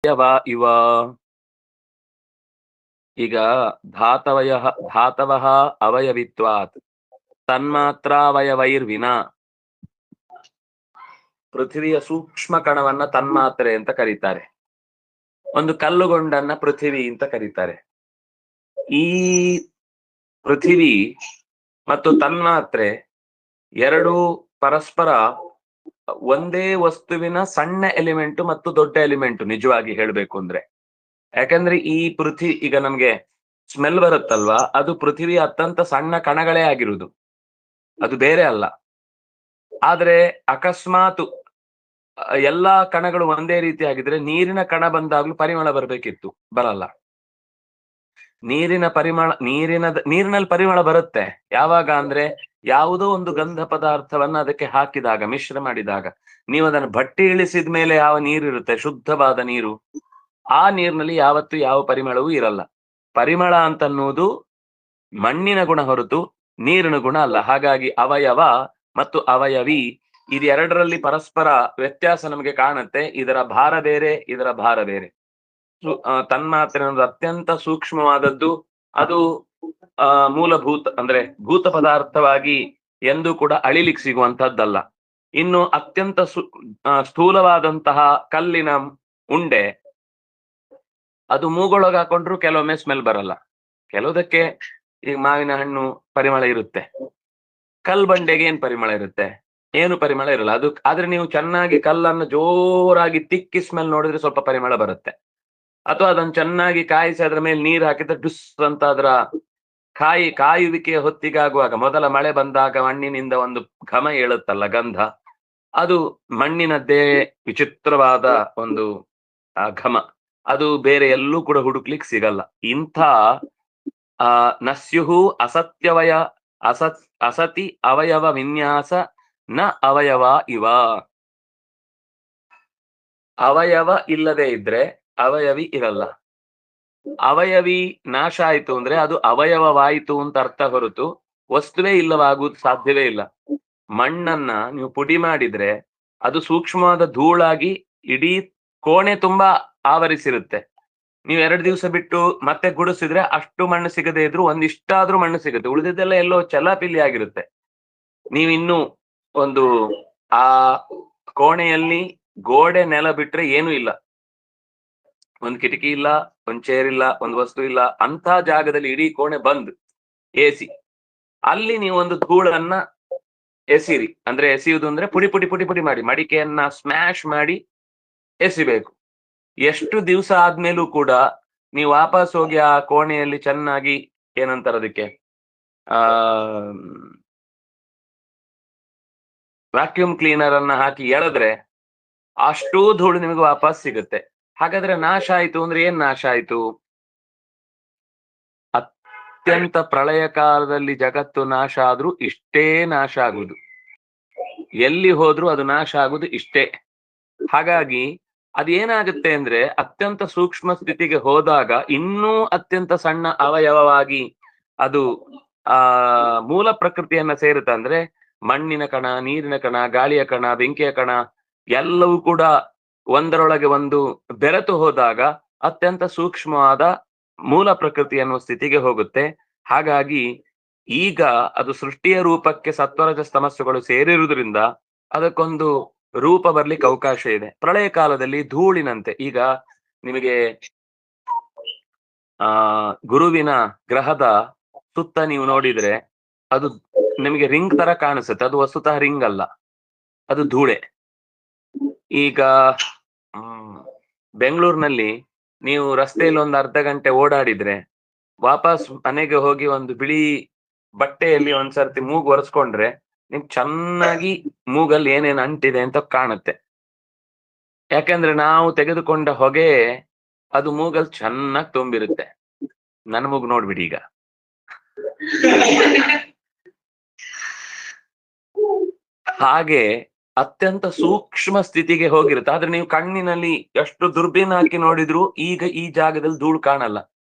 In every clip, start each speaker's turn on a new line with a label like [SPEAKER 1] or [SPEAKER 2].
[SPEAKER 1] ಯವ ಇವ. ಈಗ ಧಾತವಃ ಅವಯವಿತ್ವಾತ್ ತನ್ಮಾತ್ರಾವಯವೈರ್ವಿನ. ಪೃಥ್ವಿಯ ಸೂಕ್ಷ್ಮ ಕಣವನ್ನ ತನ್ಮಾತ್ರೆ ಅಂತ ಕರೀತಾರೆ. ಒಂದು ಕಲ್ಲುಗೊಂಡನ್ನ ಪೃಥ್ವಿ ಅಂತ ಕರೀತಾರೆ. ಈ ಪೃಥ್ವಿ ಮತ್ತು ತನ್ಮಾತ್ರೆ ಎರಡು ಪರಸ್ಪರ ಒಂದೇ ವಸ್ತುವಿನ ಸಣ್ಣ ಎಲಿಮೆಂಟ್ ಮತ್ತು ದೊಡ್ಡ ಎಲಿಮೆಂಟ್, ನಿಜವಾಗಿ ಹೇಳ್ಬೇಕು ಅಂದ್ರೆ. ಯಾಕಂದ್ರೆ ಈ ಪೃಥ್ವಿ, ಈಗ ನಮ್ಗೆ ಸ್ಮೆಲ್ ಬರುತ್ತಲ್ವಾ, ಅದು ಪೃಥ್ವಿಯ ಅತ್ಯಂತ ಸಣ್ಣ ಕಣಗಳೇ ಆಗಿರುವುದು, ಅದು ಬೇರೆ ಅಲ್ಲ. ಆದ್ರೆ ಅಕಸ್ಮಾತ್ ಎಲ್ಲಾ ಕಣಗಳು ಒಂದೇ ರೀತಿ ಆಗಿದ್ರೆ ನೀರಿನ ಕಣ ಬಂದಾಗ್ಲೂ ಪರಿಮಳ ಬರ್ಬೇಕಿತ್ತು, ಬರಲ್ಲ. ನೀರಿನಲ್ಲಿ ಪರಿಮಳ ಬರುತ್ತೆ ಯಾವಾಗ ಅಂದ್ರೆ ಯಾವುದೋ ಒಂದು ಗಂಧ ಪದಾರ್ಥವನ್ನ ಅದಕ್ಕೆ ಹಾಕಿದಾಗ, ಮಿಶ್ರ ಮಾಡಿದಾಗ. ನೀವು ಅದನ್ನು ಬಟ್ಟೆ ಇಳಿಸಿದ ಮೇಲೆ ಯಾವ ನೀರಿರುತ್ತೆ, ಶುದ್ಧವಾದ ನೀರು, ಆ ನೀರಿನಲ್ಲಿ ಯಾವತ್ತೂ ಯಾವ ಪರಿಮಳವೂ ಇರಲ್ಲ. ಪರಿಮಳ ಅಂತನ್ನುವುದು ಮಣ್ಣಿನ ಗುಣ ಹೊರತು ನೀರಿನ ಗುಣ ಅಲ್ಲ. ಹಾಗಾಗಿ ಅವಯವ ಮತ್ತು ಅವಯವಿ ಇದೆರಡರಲ್ಲಿ ಪರಸ್ಪರ ವ್ಯತ್ಯಾಸ ನಮಗೆ ಕಾಣುತ್ತೆ. ಇದರ ಭಾರ ಬೇರೆ, ಇದರ ಭಾರ ಬೇರೆ. ತನ್ಮಾತ್ರೆ ಅನ್ನೋದು ಅತ್ಯಂತ ಸೂಕ್ಷ್ಮವಾದದ್ದು. ಅದು ಮೂಲಭೂತ ಅಂದ್ರೆ ಭೂತ ಪದಾರ್ಥವಾಗಿ ಎಂದೂ ಕೂಡ ಅಳಿಲಿಕ್ಕೆ ಸಿಗುವಂತಹದ್ದಲ್ಲ. ಇನ್ನು ಅತ್ಯಂತ ಸ್ಥೂಲವಾದಂತಹ ಕಲ್ಲಿನ ಉಂಡೆ, ಅದು ಮೂಗೊಳಗೆ ಹಾಕೊಂಡ್ರು ಕೆಲವೊಮ್ಮೆ ಸ್ಮೆಲ್ ಬರಲ್ಲ. ಕೆಲವುದಕ್ಕೆ ಈಗ ಮಾವಿನ ಹಣ್ಣು ಪರಿಮಳ ಇರುತ್ತೆ, ಬಂಡೆಗೆ ಏನ್ ಪರಿಮಳ ಇರುತ್ತೆ? ಏನು ಪರಿಮಳ ಇರಲ್ಲ. ಅದು ಆದ್ರೆ ನೀವು ಚೆನ್ನಾಗಿ ಕಲ್ಲನ್ನು ಜೋರಾಗಿ ತಿಕ್ಕಿ ಸ್ಮೆಲ್ ನೋಡಿದ್ರೆ ಸ್ವಲ್ಪ ಪರಿಮಳ ಬರುತ್ತೆ. ಅಥವಾ ಅದನ್ನು ಚೆನ್ನಾಗಿ ಕಾಯಿಸಿ ಅದ್ರ ಮೇಲೆ ನೀರು ಹಾಕಿದ್ರೆ ಡುಸ್ ಅಂತ ಅದರ ಕಾಯುವಿಕೆಯ ಹೊತ್ತಿಗಾಗುವಾಗ, ಮೊದಲ ಮಳೆ ಬಂದಾಗ ಮಣ್ಣಿನಿಂದ ಒಂದು ಘಮ ಏಳುತ್ತಲ್ಲ, ಗಂಧ, ಅದು ಮಣ್ಣಿನದ್ದೇ ವಿಚಿತ್ರವಾದ ಒಂದು ಘಮ. ಅದು ಬೇರೆ ಎಲ್ಲೂ ಕೂಡ ಹುಡುಕ್ಲಿಕ್ಕೆ ಸಿಗಲ್ಲ. ಇಂಥ ನಸ್ಯುಹು ಅಸತಿ ಅವಯವ ವಿನ್ಯಾಸ ನ ಅವಯವ ಇವ. ಅವಯವ ಇಲ್ಲದೆ ಇದ್ರೆ ಅವಯವಿ ಇರಲ್ಲ. ಅವಯವಿ ನಾಶ ಆಯ್ತು ಅಂದ್ರೆ ಅದು ಅವಯವವಾಯಿತು ಅಂತ ಅರ್ಥ ಹೊರತು ವಸ್ತುವೇ ಇಲ್ಲವಾಗುವುದು ಸಾಧ್ಯವೇ ಇಲ್ಲ. ಮಣ್ಣನ್ನ ನೀವು ಪುಡಿ ಮಾಡಿದ್ರೆ ಅದು ಸೂಕ್ಷ್ಮವಾದ ಧೂಳಾಗಿ ಇಡೀ ಕೋಣೆ ತುಂಬಾ ಆವರಿಸಿರುತ್ತೆ. ನೀವು 2 ದಿವಸ ಬಿಟ್ಟು ಮತ್ತೆ ಗುಡಿಸಿದ್ರೆ ಅಷ್ಟು ಮಣ್ಣು ಸಿಗದೆ ಇದ್ರು ಒಂದಿಷ್ಟಾದ್ರೂ ಮಣ್ಣು ಸಿಗುತ್ತೆ, ಉಳಿದಿದ್ದೆಲ್ಲ ಎಲ್ಲೋ ಚಲಾಪಿಲಿ ಆಗಿರುತ್ತೆ. ನೀವಿನ್ನು ಒಂದು ಆ ಕೋಣೆಯಲ್ಲಿ ಗೋಡೆ ನೆಲ ಬಿಟ್ರೆ ಏನೂ ಇಲ್ಲ, ಒಂದು ಕಿಟಕಿ ಇಲ್ಲ, ಒಂದ್ ಚೇರ್ ಇಲ್ಲ, ಒಂದು ವಸ್ತು ಇಲ್ಲ, ಅಂತ ಜಾಗದಲ್ಲಿ ಇಡೀ ಕೋಣೆ ಬಂದ್ ಎಸಿ, ಅಲ್ಲಿ ನೀವು ಒಂದು ಧೂಳನ್ನ ಎಸಿರಿ. ಅಂದ್ರೆ ಎಸೆಯುವುದು ಅಂದ್ರೆ ಪುಡಿ ಪುಡಿ ಪುಡಿ ಪುಡಿ ಮಾಡಿ ಮಡಿಕೆಯನ್ನ ಸ್ಮ್ಯಾಶ್ ಮಾಡಿ ಎಸಿಬೇಕು. ಎಷ್ಟು ದಿವಸ ಆದ್ಮೇಲೂ ಕೂಡ ನೀವು ವಾಪಸ್ ಹೋಗಿ ಆ ಕೋಣೆಯಲ್ಲಿ ಚೆನ್ನಾಗಿ ಏನಂತಾರೆ ಅದಕ್ಕೆ ವ್ಯಾಕ್ಯೂಮ್ ಕ್ಲೀನರ್ ಅನ್ನ ಹಾಕಿ ಎಳೆದ್ರೆ ಅಷ್ಟೂ ಧೂಳು ನಿಮಗೆ ವಾಪಸ್ ಸಿಗುತ್ತೆ. ಹಾಗಾದ್ರೆ ನಾಶ ಆಯ್ತು ಅಂದ್ರೆ ಏನ್ ನಾಶ ಆಯ್ತು? ಅತ್ಯಂತ ಪ್ರಳಯ ಕಾಲದಲ್ಲಿ ಜಗತ್ತು ನಾಶ ಆದ್ರೂ ಇಷ್ಟೇ ನಾಶ ಆಗುದು, ಎಲ್ಲಿ ಹೋದ್ರೂ ಅದು ನಾಶ ಆಗುದು ಇಷ್ಟೇ. ಹಾಗಾಗಿ ಅದೇನಾಗುತ್ತೆ ಅಂದ್ರೆ ಅತ್ಯಂತ ಸೂಕ್ಷ್ಮ ಸ್ಥಿತಿಗೆ ಹೋದಾಗ ಇನ್ನೂ ಅತ್ಯಂತ ಸಣ್ಣ ಅವಯವವಾಗಿ ಅದು ಮೂಲ ಪ್ರಕೃತಿಯನ್ನ ಸೇರುತ್ತೆ. ಅಂದ್ರೆ ಮಣ್ಣಿನ ಕಣ, ನೀರಿನ ಕಣ, ಗಾಳಿಯ ಕಣ, ಬೆಂಕಿಯ ಕಣ ಎಲ್ಲವೂ ಕೂಡ ಒಂದರೊಳಗೆ ಒಂದು ಬೆರೆತು ಹೋದಾಗ ಅತ್ಯಂತ ಸೂಕ್ಷ್ಮವಾದ ಮೂಲ ಪ್ರಕೃತಿ ಅನ್ನುವ ಸ್ಥಿತಿಗೆ ಹೋಗುತ್ತೆ. ಹಾಗಾಗಿ ಈಗ ಅದು ಸೃಷ್ಟಿಯ ರೂಪಕ್ಕೆ ಸತ್ವರಜ ತಮಸ್ಸುಗಳು ಸೇರಿರುವುದರಿಂದ ಅದಕ್ಕೊಂದು ರೂಪ ಬರ್ಲಿಕ್ಕೆ ಅವಕಾಶ ಇದೆ. ಪ್ರಳಯ ಕಾಲದಲ್ಲಿ ಧೂಳಿನಂತೆ, ಈಗ ನಿಮಗೆ ಗುರುವಿನ ಗ್ರಹದ ಸುತ್ತ ನೀವು ನೋಡಿದ್ರೆ ಅದು ನಿಮಗೆ ರಿಂಗ್ ತರ ಕಾಣಿಸುತ್ತೆ, ಅದು ವಸ್ತುತಃ ರಿಂಗ್ ಅಲ್ಲ, ಅದು ಧೂಳೆ. ಈಗ ಬೆಂಗಳೂರಿನಲ್ಲಿ ನೀವು ರಸ್ತೆಯಲ್ಲಿ ಒಂದು ಅರ್ಧ ಗಂಟೆ ಓಡಾಡಿದ್ರೆ ವಾಪಸ್ ಮನೆಗೆ ಹೋಗಿ ಒಂದು ಬಿಳಿ ಬಟ್ಟೆಯಲ್ಲಿ ಒಂದ್ಸರ್ತಿ ಮೂಗು ಒರೆಸ್ಕೊಂಡ್ರೆ ನಿಮ್ಗೆ ಚೆನ್ನಾಗಿ ಮೂಗಲ್ಲಿ ಏನೇನು ಅಂಟಿದೆ ಅಂತ ಕಾಣುತ್ತೆ. ಯಾಕಂದ್ರೆ ನಾವು ತೆಗೆದುಕೊಂಡ ಹೊಗೆ ಅದು ಮೂಗಲ್ಲಿ ಚೆನ್ನಾಗಿ ತುಂಬಿರುತ್ತೆ. ನನ್ನ ಮೂಗು ನೋಡ್ಬಿಡಿ ಈಗ. ಹಾಗೆ ಅತ್ಯಂತ ಸೂಕ್ಷ್ಮ ಸ್ಥಿತಿಗೆ ಹೋಗಿರುತ್ತೆ. ಆದ್ರೆ ನೀವು ಕಣ್ಣಿನಲ್ಲಿ ಎಷ್ಟು ದುರ್ಬೀನ್ ಹಾಕಿ ನೋಡಿದ್ರು ಈಗ ಈ ಜಾಗದಲ್ಲಿ ಧೂಳು ಕಾಣಲ್ಲ.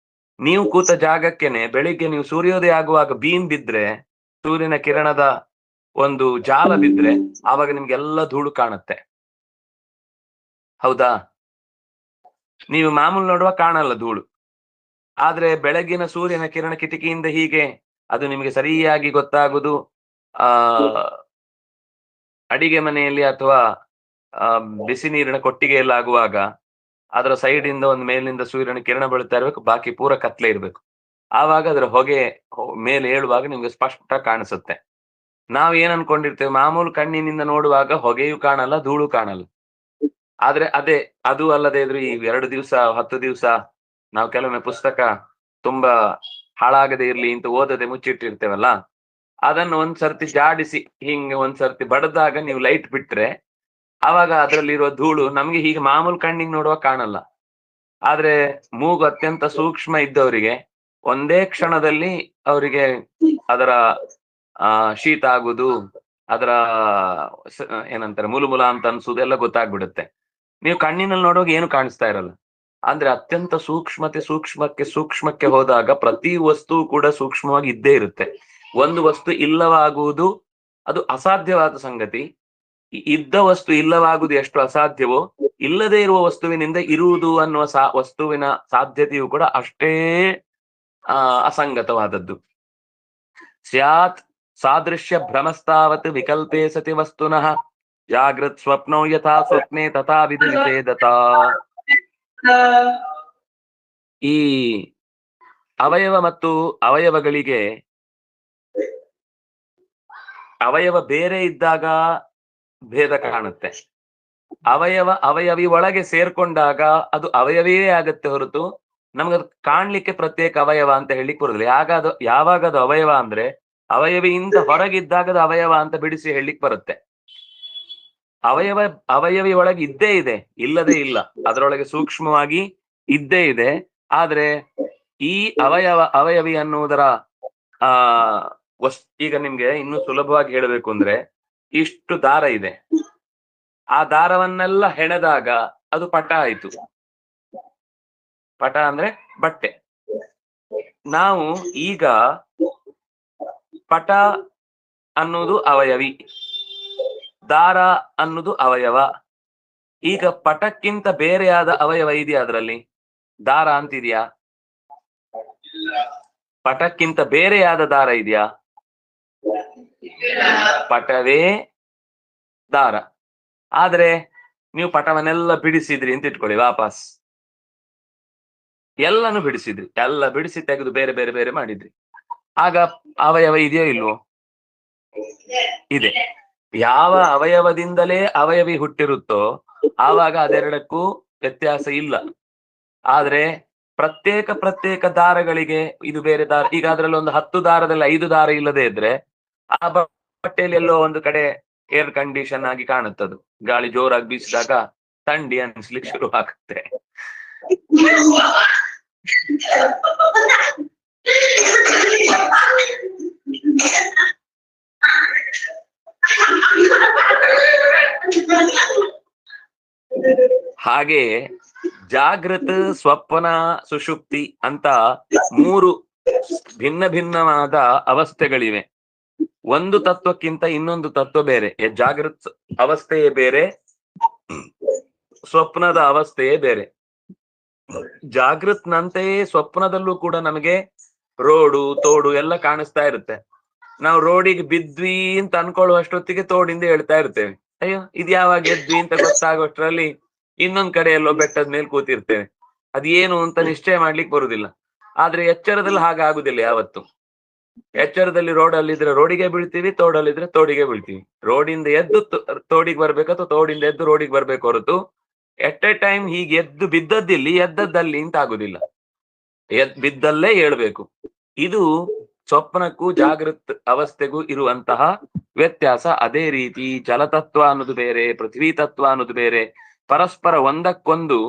[SPEAKER 1] ನೀವು ಕೂತ ಜಾಗಕ್ಕೇನೆ ಬೆಳಿಗ್ಗೆ ನೀವು ಸೂರ್ಯೋದಯ ಆಗುವಾಗ ಬೀಮ್ ಬಿದ್ರೆ, ಸೂರ್ಯನ ಕಿರಣದ ಒಂದು ಜಾಲ ಬಿದ್ರೆ ಆವಾಗ ನಿಮ್ಗೆಲ್ಲ ಧೂಳು ಕಾಣುತ್ತೆ, ಹೌದಾ? ನೀವು ಮಾಮೂಲು ನೋಡುವ ಕಾಣಲ್ಲ ಧೂಳು. ಆದ್ರೆ ಬೆಳಗಿನ ಸೂರ್ಯನ ಕಿರಣ ಕಿಟಕಿಯಿಂದ ಹೀಗೆ ಅದು ನಿಮಗೆ ಸರಿಯಾಗಿ ಗೊತ್ತಾಗುದು ಆ ಅಡಿಗೆ ಮನೆಯಲ್ಲಿ ಅಥವಾ ಬಿಸಿ ನೀರಿನ ಕೊಟ್ಟಿಗೆಯಲ್ಲಾಗುವಾಗ ಅದರ ಸೈಡ್ ಇಂದ ಒಂದು ಮೇಲಿನಿಂದ ಸೂರ್ಯನ ಕಿರಣ ಬೀಳ್ತಾ ಇರ್ಬೇಕು, ಬಾಕಿ ಪೂರ ಕತ್ಲೆ ಇರ್ಬೇಕು. ಆವಾಗ ಅದರ ಹೊಗೆ ಮೇಲೆ ಏಳುವಾಗ ನಿಮ್ಗೆ ಸ್ಪಷ್ಟ ಕಾಣಿಸುತ್ತೆ. ನಾವ್ ಏನ್ ಅನ್ಕೊಂಡಿರ್ತೇವೆ, ಮಾಮೂಲು ಕಣ್ಣಿನಿಂದ ನೋಡುವಾಗ ಹೊಗೆಯೂ ಕಾಣಲ್ಲ, ಧೂಳು ಕಾಣಲ್ಲ. ಆದ್ರೆ ಅದು ಅಲ್ಲದೆ ಇದ್ರು ಈ 2 ದಿವಸ 10 ದಿವಸ ನಾವು ಕೆಲವೊಮ್ಮೆ ಪುಸ್ತಕ ತುಂಬಾ ಹಾಳಾಗದೆ ಇರ್ಲಿ ಅಂತ ಓದದೆ ಮುಚ್ಚಿಟ್ಟಿರ್ತೇವಲ್ಲ, ಅದನ್ನು ಒಂದ್ಸರ್ತಿ ಜಾಡಿಸಿ ಹಿಂಗೆ ಒಂದ್ಸರ್ತಿ ಬಡದಾಗ ನೀವು ಲೈಟ್ ಬಿಟ್ರೆ ಆವಾಗ ಅದರಲ್ಲಿರುವ ಧೂಳು ನಮ್ಗೆ ಹೀಗೆ ಮಾಮೂಲು ಕಣ್ಣಿಗೆ ನೋಡುವ ಕಾಣಲ್ಲ. ಆದ್ರೆ ಮೂಗು ಅತ್ಯಂತ ಸೂಕ್ಷ್ಮ ಇದ್ದವರಿಗೆ ಒಂದೇ ಕ್ಷಣದಲ್ಲಿ ಅವರಿಗೆ ಅದರ ಶೀತ ಆಗುದು, ಅದರ ಏನಂತಾರೆ ಮುಲುಮುಲ ಅಂತ ಅನ್ಸುದೆಲ್ಲ ಗೊತ್ತಾಗ್ಬಿಡುತ್ತೆ. ನೀವು ಕಣ್ಣಿನಲ್ಲಿ ನೋಡುವಾಗ ಏನು ಕಾಣಿಸ್ತಾ ಇರಲ್ಲ. ಅಂದ್ರೆ ಅತ್ಯಂತ ಸೂಕ್ಷ್ಮಕ್ಕೆ ಹೋದಾಗ ಪ್ರತಿ ವಸ್ತು ಕೂಡ ಸೂಕ್ಷ್ಮವಾಗಿ ಇದ್ದೇ ಇರುತ್ತೆ. ಒಂದು ವಸ್ತು ಇಲ್ಲವಾಗುವುದು ಅದು ಅಸಾಧ್ಯವಾದ ಸಂಗತಿ. ಇದ್ದ ವಸ್ತು ಇಲ್ಲವಾಗುವುದು ಎಷ್ಟು ಅಸಾಧ್ಯವೋ, ಇಲ್ಲದೆ ಇರುವ ವಸ್ತುವಿನಿಂದ ಇರುವುದು ಅನ್ನುವ ವಸ್ತುವಿನ ಸಾಧ್ಯತೆಯು ಕೂಡ ಅಷ್ಟೇ ಅಸಂಗತವಾದದ್ದು. ಸ್ಯಾತ್ ಸಾದೃಶ್ಯ ಭ್ರಮಸ್ತಾವತ್ ವಿಕಲ್ಪೇ ಸತಿ ವಸ್ತುನಃ ಜಾಗೃತ್ ಸ್ವಪ್ನೋ ಯಥಾ ಸ್ವಪ್ನೆ ತಥಾ ವಿಧಿವಿಷೇದತ. ಈ ಅವಯವ ಮತ್ತು ಅವಯವಗಳಿಗೆ ಅವಯವ ಬೇರೆ ಇದ್ದಾಗ ಭೇದ ಕಾಣುತ್ತೆ. ಅವಯವಿ ಒಳಗೆ ಸೇರ್ಕೊಂಡಾಗ ಅದು ಅವಯವೇ ಆಗತ್ತೆ ಹೊರತು ನಮ್ಗದು ಕಾಣ್ಲಿಕ್ಕೆ ಪ್ರತ್ಯೇಕ ಅವಯವ ಅಂತ ಹೇಳಿಕ್ ಬರುದಿಲ್ಲ. ಯಾವಾಗ ಅದು ಅವಯವ ಅಂದ್ರೆ ಅವಯವಿಯಿಂದ ಹೊರಗಿದ್ದಾಗ ಅದು ಅವಯವ ಅಂತ ಬಿಡಿಸಿ ಹೇಳಿಕ್ ಬರುತ್ತೆ. ಅವಯವಿ ಒಳಗೆ ಇದ್ದೇ ಇದೆ, ಇಲ್ಲದೆ ಇಲ್ಲ, ಅದರೊಳಗೆ ಸೂಕ್ಷ್ಮವಾಗಿ ಇದ್ದೇ ಇದೆ. ಆದ್ರೆ ಈ ಅವಯವಿ ಅನ್ನುವುದರ ಈಗ ನಿಮ್ಗೆ ಇನ್ನು ಸುಲಭವಾಗಿ ಹೇಳಬೇಕು ಅಂದ್ರೆ, ಇಷ್ಟು ದಾರ ಇದೆ, ಆ ದಾರವನ್ನೆಲ್ಲ ಹೆಣೆದಾಗ ಅದು ಪಟ ಆಯ್ತು. ಪಟ ಅಂದ್ರೆ ಬಟ್ಟೆ. ನಾವು ಈಗ ಪಟ ಅನ್ನೋದು ಅವಯವಿ, ದಾರ ಅನ್ನೋದು ಅವಯವ. ಈಗ ಪಟಕ್ಕಿಂತ ಬೇರೆಯಾದ ಅವಯವ ಇದೆಯಾ ಅದರಲ್ಲಿ? ದಾರ ಅಂತಿದ್ಯಾ? ಪಟಕ್ಕಿಂತ ಬೇರೆಯಾದ ದಾರ ಇದೆಯಾ? ಪಟವೇ ದಾರ. ಆದ್ರೆ ನೀವು ಪಟವನ್ನೆಲ್ಲ ಬಿಡಿಸಿದ್ರಿ ಅಂತ ಇಟ್ಕೊಳ್ಳಿ, ವಾಪಸ್ ಎಲ್ಲಾನು ಬಿಡಿಸಿದ್ರಿ, ಎಲ್ಲ ಬಿಡಿಸಿ ತೆಗೆದು ಬೇರೆ ಬೇರೆ ಬೇರೆ ಮಾಡಿದ್ರಿ. ಆಗ ಅವಯವ ಇದೆಯೋ ಇಲ್ವೋ? ಇದೆ. ಯಾವ ಅವಯವದಿಂದಲೇ ಅವಯವಿ ಹುಟ್ಟಿರುತ್ತೋ ಆವಾಗ ಅದೆರಡಕ್ಕೂ ವ್ಯತ್ಯಾಸ ಇಲ್ಲ. ಆದ್ರೆ ಪ್ರತ್ಯೇಕ ದಾರಗಳಿಗೆ ಇದು ಬೇರೆ ದಾರ. ಈಗ ಅದ್ರಲ್ಲಿ ಒಂದು 10 ದಾರದಲ್ಲಿ 5 ದಾರ ಇಲ್ಲದೆ ಇದ್ರೆ ಆ ಬಟ್ಟೆಯಲ್ಲಿ ಎಲ್ಲೋ ಒಂದು ಕಡೆ ಏರ್ ಕಂಡೀಷನ್ ಆಗಿ ಕಾಣುತ್ತದು. ಗಾಳಿ ಜೋರಾಗಿ ಬೀಸಿದಾಗ ಥಂಡಿ ಅನ್ಸ್ಲಿಕ್ಕೆ ಶುರು ಆಗುತ್ತೆ. ಹಾಗೆ ಜಾಗೃತ, ಸ್ವಪ್ನ, ಸುಷುಪ್ತಿ ಅಂತ 3 ಭಿನ್ನವಾದ ಅವಸ್ಥೆಗಳಿವೆ. ಒಂದು ತತ್ವಕ್ಕಿಂತ ಇನ್ನೊಂದು ತತ್ವ ಬೇರೆ. ಜಾಗೃತ ಅವಸ್ಥೆಯೇ ಬೇರೆ, ಸ್ವಪ್ನದ ಅವಸ್ಥೆಯೇ ಬೇರೆ. ಜಾಗೃತ್ನಂತೆಯೇ ಸ್ವಪ್ನದಲ್ಲೂ ಕೂಡ ನಮಗೆ ರೋಡು ತೋಡು ಎಲ್ಲ ಕಾಣಿಸ್ತಾ ಇರುತ್ತೆ. ನಾವು ರೋಡಿಗೆ ಬಿದ್ವಿ ಅಂತ ಅನ್ಕೊಳ್ಳುವಷ್ಟೊತ್ತಿಗೆ ತೋಡಿಂದ ಹೇಳ್ತಾ ಇರ್ತೇವೆ. ಅಯ್ಯೋ ಇದು ಯಾವಾಗ ಎದ್ವಿ ಅಂತ ಗೊತ್ತಾಗೋಷ್ಟ್ರಲ್ಲಿ ಇನ್ನೊಂದ್ ಕಡೆ ಎಲ್ಲೋ ಬೆಟ್ಟದ ಮೇಲೆ ಕೂತಿರ್ತೇವೆ. ಅದೇನು ಅಂತ ನಿಶ್ಚಯ ಮಾಡ್ಲಿಕ್ಕೆ ಬರುದಿಲ್ಲ. ಆದ್ರೆ ಎಚ್ಚರದಲ್ಲಿ ಹಾಗಾಗುದಿಲ್ಲ ಯಾವತ್ತು. ಎಚ್ಚರದಲ್ಲಿ ರೋಡಲ್ಲಿದ್ರೆ ರೋಡಿಗೆ ಬೀಳ್ತೀವಿ, ತೋಡಲ್ಲಿದ್ರೆ ತೋಡಿಗೆ ಬೀಳ್ತೀವಿ. ರೋಡಿಂದ ಎದ್ದು ತೋಡಿಗೆ ಬರ್ಬೇಕು ಅಥವಾ ತೋಡಿಂದ ಎದ್ದು ರೋಡಿಗೆ ಬರ್ಬೇಕು ಹೊರತು ಎಟ್ ಎ ಟೈಮ್ ಹೀಗೆ ಎದ್ದು ಬಿದ್ದದ್ದಿಲ್ಲಿ ಎದ್ದದ್ದಲ್ಲಿ ಅಂತ ಆಗುದಿಲ್ಲ. ಬಿದ್ದಲ್ಲೇ ಹೇಳ್ಬೇಕು. ಇದು ಸ್ವಪ್ನಕ್ಕೂ ಜಾಗೃತ ಅವಸ್ಥೆಗೂ ಇರುವಂತಹ ವ್ಯತ್ಯಾಸ. ಅದೇ ರೀತಿ ಜಲತತ್ವ ಅನ್ನೋದು ಬೇರೆ, ಪೃಥ್ವಿ ತತ್ವ ಅನ್ನೋದು ಬೇರೆ. ಪರಸ್ಪರ ಒಂದಕ್ಕೊಂದು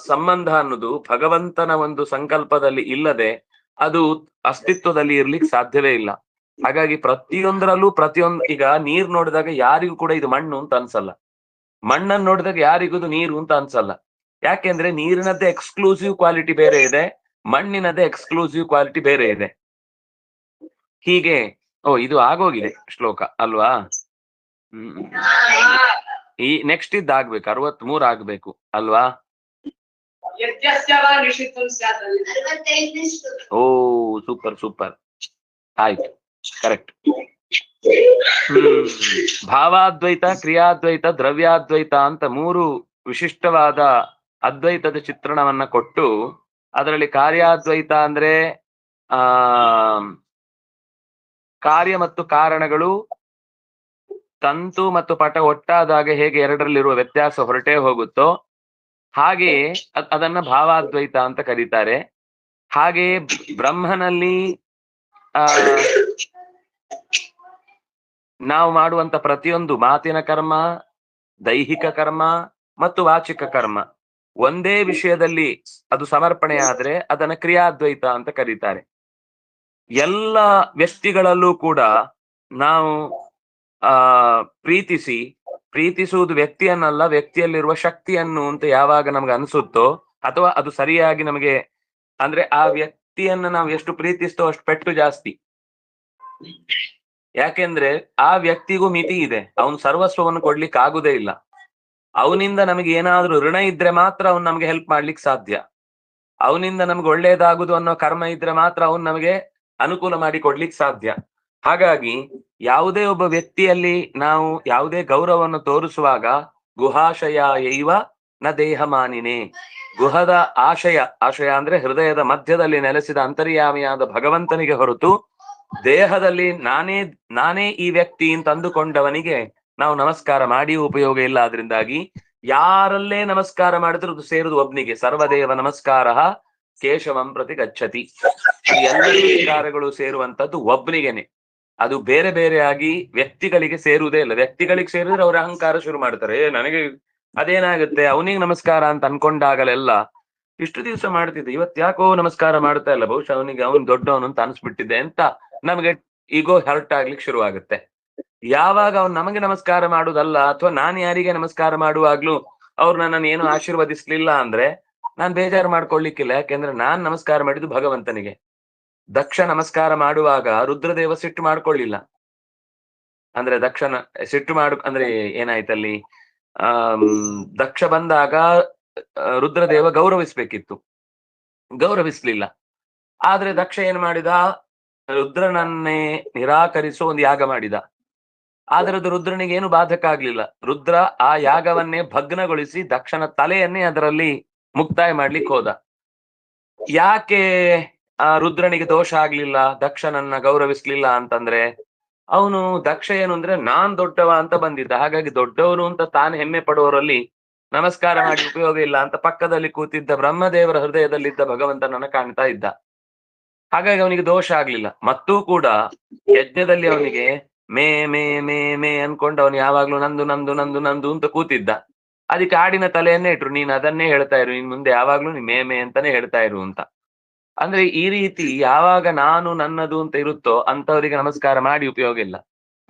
[SPEAKER 1] ಸಂಬಂಧ ಅನ್ನೋದು ಭಗವಂತನ ಒಂದು ಸಂಕಲ್ಪದಲ್ಲಿ ಇಲ್ಲದೆ ಅದು ಅಸ್ತಿತ್ವದಲ್ಲಿ ಇರ್ಲಿಕ್ಕೆ ಸಾಧ್ಯವೇ ಇಲ್ಲ. ಹಾಗಾಗಿ ಪ್ರತಿಯೊಂದರಲ್ಲೂ ಈಗ ನೀರ್ ನೋಡಿದಾಗ ಯಾರಿಗೂ ಕೂಡ ಇದು ಮಣ್ಣು ಅಂತ ಅನ್ಸಲ್ಲ. ಮಣ್ಣನ್ನು ನೋಡಿದಾಗ ಯಾರಿಗೂ ನೀರು ಅಂತ ಅನ್ಸಲ್ಲ. ಯಾಕೆಂದ್ರೆ ನೀರಿನದ್ದೇ ಎಕ್ಸ್ಕ್ಲೂಸಿವ್ ಕ್ವಾಲಿಟಿ ಬೇರೆ ಇದೆ, ಮಣ್ಣಿನದ್ದೇ ಎಕ್ಸ್ಕ್ಲೂಸಿವ್ ಕ್ವಾಲಿಟಿ ಬೇರೆ ಇದೆ. ಹೀಗೆ ಇದು ಆಗೋಗಿದೆ ಶ್ಲೋಕ ಅಲ್ವಾ? ಈ ನೆಕ್ಸ್ಟ್ ಇದ್ದಾಗ್ಬೇಕು, 63 ಆಗ್ಬೇಕು ಅಲ್ವಾ? ಓ ಸೂಪರ್ ಸೂಪರ್, ಆಯ್ತು, ಕರೆಕ್ಟ್. ಭಾವಾದ್ವೈತ, ಕ್ರಿಯಾದ್ವೈತ, ದ್ರವ್ಯಾದ್ವೈತ ಅಂತ 3 ವಿಶಿಷ್ಟವಾದ ಅದ್ವೈತದ ಚಿತ್ರಣವನ್ನ ಕೊಟ್ಟು, ಅದರಲ್ಲಿ ಕಾರ್ಯಾದ್ವೈತ ಅಂದ್ರೆ ಆ ಕಾರ್ಯ ಮತ್ತು ಕಾರಣಗಳು ತಂತು ಮತ್ತು ಪಟ ಒಟ್ಟಾದಾಗ ಹೇಗೆ ಎರಡರಲ್ಲಿರುವ ವ್ಯತ್ಯಾಸ ಹೊರಟೇ ಹೋಗುತ್ತೋ ಹಾಗೆಯೇ ಅದನ್ನ ಭಾವಾದ್ವೈತ ಅಂತ ಕರೀತಾರೆ. ಹಾಗೆಯೇ ಬ್ರಹ್ಮನಲ್ಲಿ ನಾವು ಮಾಡುವಂತ ಪ್ರತಿಯೊಂದು ಮಾತಿನ ಕರ್ಮ, ದೈಹಿಕ ಕರ್ಮ ಮತ್ತು ವಾಚಿಕ ಕರ್ಮ ಒಂದೇ ವಿಷಯದಲ್ಲಿ ಅದು ಸಮರ್ಪಣೆ ಆದ್ರೆ ಅದನ್ನ ಕ್ರಿಯಾದ್ವೈತ ಅಂತ ಕರೀತಾರೆ. ಎಲ್ಲ ವ್ಯಕ್ತಿಗಳಲ್ಲೂ ಕೂಡ ನಾವು ಪ್ರೀತಿಸುವುದು ವ್ಯಕ್ತಿಯನ್ನಲ್ಲ, ವ್ಯಕ್ತಿಯಲ್ಲಿರುವ ಶಕ್ತಿಯನ್ನು ಅಂತ ಯಾವಾಗ ನಮ್ಗೆ ಅನ್ಸುತ್ತೋ, ಅಥವಾ ಅದು ಸರಿಯಾಗಿ ನಮಗೆ ಅಂದ್ರೆ ಆ ವ್ಯಕ್ತಿಯನ್ನ ನಾವು ಎಷ್ಟು ಪ್ರೀತಿಸ್ತೋ ಅಷ್ಟು ಪೆಟ್ಟು ಜಾಸ್ತಿ. ಯಾಕೆಂದ್ರೆ ಆ ವ್ಯಕ್ತಿಗೂ ಮಿತಿ ಇದೆ, ಅವನು ಸರ್ವಸ್ವವನ್ನು ಕೊಡ್ಲಿಕ್ಕೆ ಆಗುದೇ ಇಲ್ಲ. ಅವನಿಂದ ನಮಗೆ ಏನಾದ್ರೂ ಋಣ ಇದ್ರೆ ಮಾತ್ರ ಅವ್ನು ನಮ್ಗೆ ಹೆಲ್ಪ್ ಮಾಡ್ಲಿಕ್ಕೆ ಸಾಧ್ಯ. ಅವನಿಂದ ನಮ್ಗೆ ಒಳ್ಳೇದಾಗುದು ಅನ್ನೋ ಕರ್ಮ ಇದ್ರೆ ಮಾತ್ರ ಅವನು ನಮಗೆ ಅನುಕೂಲ ಮಾಡಿ ಕೊಡ್ಲಿಕ್ಕೆ ಸಾಧ್ಯ. ಹಾಗಾಗಿ ಯಾವುದೇ ಒಬ್ಬ ವ್ಯಕ್ತಿಯಲ್ಲಿ ನಾವು ಯಾವುದೇ ಗೌರವವನ್ನು ತೋರಿಸುವಾಗ ಗುಹಾಶಯ ಯೈವ ನ ದೇಹ ಮಾನಿನೇ, ಗುಹದ ಆಶಯ ಅಂದ್ರೆ ಹೃದಯದ ಮಧ್ಯದಲ್ಲಿ ನೆಲೆಸಿದ ಅಂತರ್ಯಾಮಿಯಾದ ಭಗವಂತನಿಗೆ ಹೊರತು ದೇಹದಲ್ಲಿ ನಾನೇ ಈ ವ್ಯಕ್ತಿ ಅಂತ ಅಂದುಕೊಂಡವನಿಗೆ ನಾವು ನಮಸ್ಕಾರ ಮಾಡಿ ಉಪಯೋಗ ಇಲ್ಲ. ಆದ್ರಿಂದಾಗಿ ಯಾರಲ್ಲೇ ನಮಸ್ಕಾರ ಮಾಡಿದ್ರು ಅದು ಸೇರುದು ಒಬ್ನಿಗೆ. ಸರ್ವದೇವ ನಮಸ್ಕಾರ ಕೇಶವಂ ಪ್ರತಿ ಗಚ್ಚತಿ. ಈ ಎಲ್ಲ ನಮಸ್ಕಾರಗಳು ಸೇರುವಂತದ್ದು ಒಬ್ನಿಗೆನೆ, ಅದು ಬೇರೆ ಬೇರೆಯಾಗಿ ವ್ಯಕ್ತಿಗಳಿಗೆ ಸೇರುವುದೇ ಇಲ್ಲ. ವ್ಯಕ್ತಿಗಳಿಗೆ ಸೇರಿದ್ರೆ ಅವ್ರ ಅಹಂಕಾರ ಶುರು ಮಾಡ್ತಾರೆ, ನನಗೆ ಅದೇನಾಗುತ್ತೆ, ಅವನಿಗೆ ನಮಸ್ಕಾರ ಅಂತ ಅನ್ಕೊಂಡಾಗಲೆಲ್ಲ ಇಷ್ಟು ದಿವಸ ಮಾಡ್ತಿದ್ದೆ, ಇವತ್ ಯಾಕೋ ನಮಸ್ಕಾರ ಮಾಡ್ತಾ ಇಲ್ಲ, ಬಹುಶಃ ಅವನು ದೊಡ್ಡವನು ಅಂತ ಅನ್ಸ್ಬಿಟ್ಟಿದೆ ಅಂತ ನಮ್ಗೆ ಈಗೋ ಹರ್ಟ್ ಆಗ್ಲಿಕ್ಕೆ ಶುರು ಆಗುತ್ತೆ. ಯಾವಾಗ ಅವ್ನು ನಮಗೆ ನಮಸ್ಕಾರ ಮಾಡುದಲ್ಲ, ಅಥವಾ ನಾನು ಯಾರಿಗೆ ನಮಸ್ಕಾರ ಮಾಡುವಾಗ್ಲೂ ಅವ್ರು ನನ್ನನ್ನು ಏನು ಆಶೀರ್ವದಿಸ್ಲಿಲ್ಲ ಅಂದ್ರೆ ನಾನ್ ಬೇಜಾರು ಮಾಡ್ಕೊಳ್ಲಿಕ್ಕಿಲ್ಲ. ಯಾಕೆಂದ್ರೆ ನಾನ್ ನಮಸ್ಕಾರ ಮಾಡಿದ್ದು ಭಗವಂತನಿಗೆ. ದಕ್ಷ ನಮಸ್ಕಾರ ಮಾಡುವಾಗ ರುದ್ರದೇವ ಸಿಟ್ಟು ಮಾಡ್ಕೊಳ್ಳಿಲ್ಲ. ಅಂದ್ರೆ ದಕ್ಷನ ಸಿಟ್ಟು ಅಂದ್ರೆ ಏನಾಯ್ತಲ್ಲಿ, ದಕ್ಷ ಬಂದಾಗ ರುದ್ರದೇವ ಗೌರವಿಸ್ಬೇಕಿತ್ತು, ಗೌರವಿಸ್ಲಿಲ್ಲ. ಆದ್ರೆ ದಕ್ಷ ಏನ್ ಮಾಡಿದ, ರುದ್ರನನ್ನೇ ನಿರಾಕರಿಸೋ ಒಂದು ಯಾಗ ಮಾಡಿದ. ಆದ್ರೆ ಅದು ರುದ್ರನಿಗೆ ಏನು ಬಾಧಕ ಆಗ್ಲಿಲ್ಲ. ರುದ್ರ ಆ ಯಾಗವನ್ನೇ ಭಗ್ನಗೊಳಿಸಿ ದಕ್ಷನ ತಲೆಯನ್ನೇ ಅದರಲ್ಲಿ ಮುಕ್ತಾಯ ಮಾಡ್ಲಿಕ್ಕೆ ಹೋದ. ಯಾಕೆ ಆ ರುದ್ರನಿಗೆ ದೋಷ ಆಗ್ಲಿಲ್ಲ, ದಕ್ಷನನ್ನ ಗೌರವಿಸ್ಲಿಲ್ಲ ಅಂತಂದ್ರೆ, ಅವನು ದಕ್ಷ ಏನು ಅಂದ್ರೆ ನಾನ್ ದೊಡ್ಡವ ಅಂತ ಬಂದಿದ್ದ. ಹಾಗಾಗಿ ದೊಡ್ಡವನು ಅಂತ ತಾನು ಹೆಮ್ಮೆ ಪಡುವವರಲ್ಲಿ ನಮಸ್ಕಾರ ಮಾಡಿ ಉಪಯೋಗ ಇಲ್ಲ ಅಂತ ಪಕ್ಕದಲ್ಲಿ ಕೂತಿದ್ದ ಬ್ರಹ್ಮದೇವರ ಹೃದಯದಲ್ಲಿದ್ದ ಭಗವಂತನನ್ನ ಕಾಣ್ತಾ ಇದ್ದ. ಹಾಗಾಗಿ ಅವನಿಗೆ ದೋಷ ಆಗ್ಲಿಲ್ಲ. ಮತ್ತೂ ಕೂಡ ಯಜ್ಞದಲ್ಲಿ ಅವನಿಗೆ ಮೇ ಮೇ ಮೇ ಮೇ ಅನ್ಕೊಂಡು ಅವನು ಯಾವಾಗ್ಲೂ ನಂದು ನಂದು ನಂದು ನಂದು ಅಂತ ಕೂತಿದ್ದ. ಅದಕ್ಕೆ ಆಡಿನ ತಲೆಯನ್ನೇ ಇಟ್ರು, ನೀನ್ ಅದನ್ನೇ ಹೇಳ್ತಾ ಇರು, ಇನ್ ಮುಂದೆ ಯಾವಾಗ್ಲೂ ನೀ ಮೇ ಮೇ ಅಂತಾನೆ ಹೇಳ್ತಾ ಇರು ಅಂತ. ಅಂದ್ರೆ ಈ ರೀತಿ ಯಾವಾಗ ನಾನು ನನ್ನದು ಅಂತ ಇರುತ್ತೋ ಅಂತವರಿಗೆ ನಮಸ್ಕಾರ ಮಾಡಿ ಉಪಯೋಗ ಇಲ್ಲ.